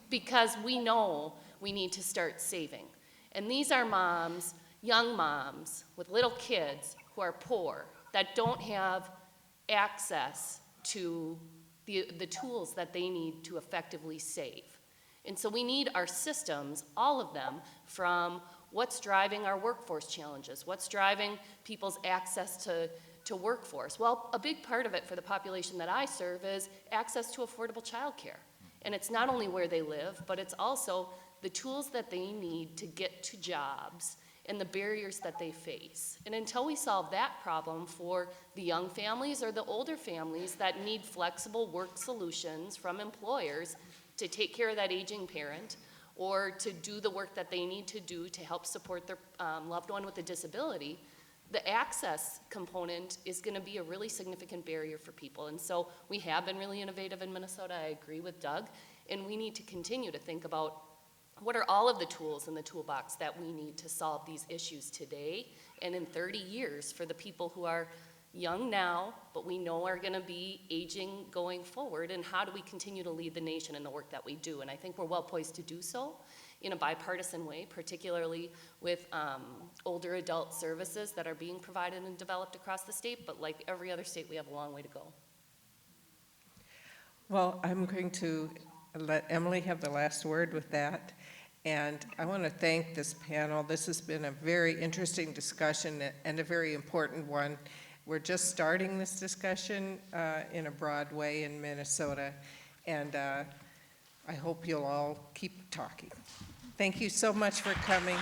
Because we know we need to start saving. And these are moms, young moms with little kids who are poor, that don't have access to the tools that they need to effectively save. And so we need our systems, all of them, from what's driving our workforce challenges, what's driving people's access to workforce. Well, a big part of it for the population that I serve is access to affordable childcare. And it's not only where they live, but it's also the tools that they need to get to jobs and the barriers that they face. And until we solve that problem for the young families or the older families that need flexible work solutions from employers to take care of that aging parent or to do the work that they need to do to help support their loved one with a disability, the access component is going to be a really significant barrier for people. And so we have been really innovative in Minnesota. I agree with Doug. And we need to continue to think about what are all of the tools in the toolbox that we need to solve these issues today and in 30 years for the people who are young now, but we know are going to be aging going forward, and how do we continue to lead the nation in the work that we do? And I think we're well poised to do so in a bipartisan way, particularly with older adult services that are being provided and developed across the state, but like every other state, we have a long way to go. Well, I'm going to let Emily have the last word with that. And I want to thank this panel. This has been a very interesting discussion and a very important one. We're just starting this discussion in a broad way in Minnesota, and I hope you'll all keep talking. Thank you so much for coming.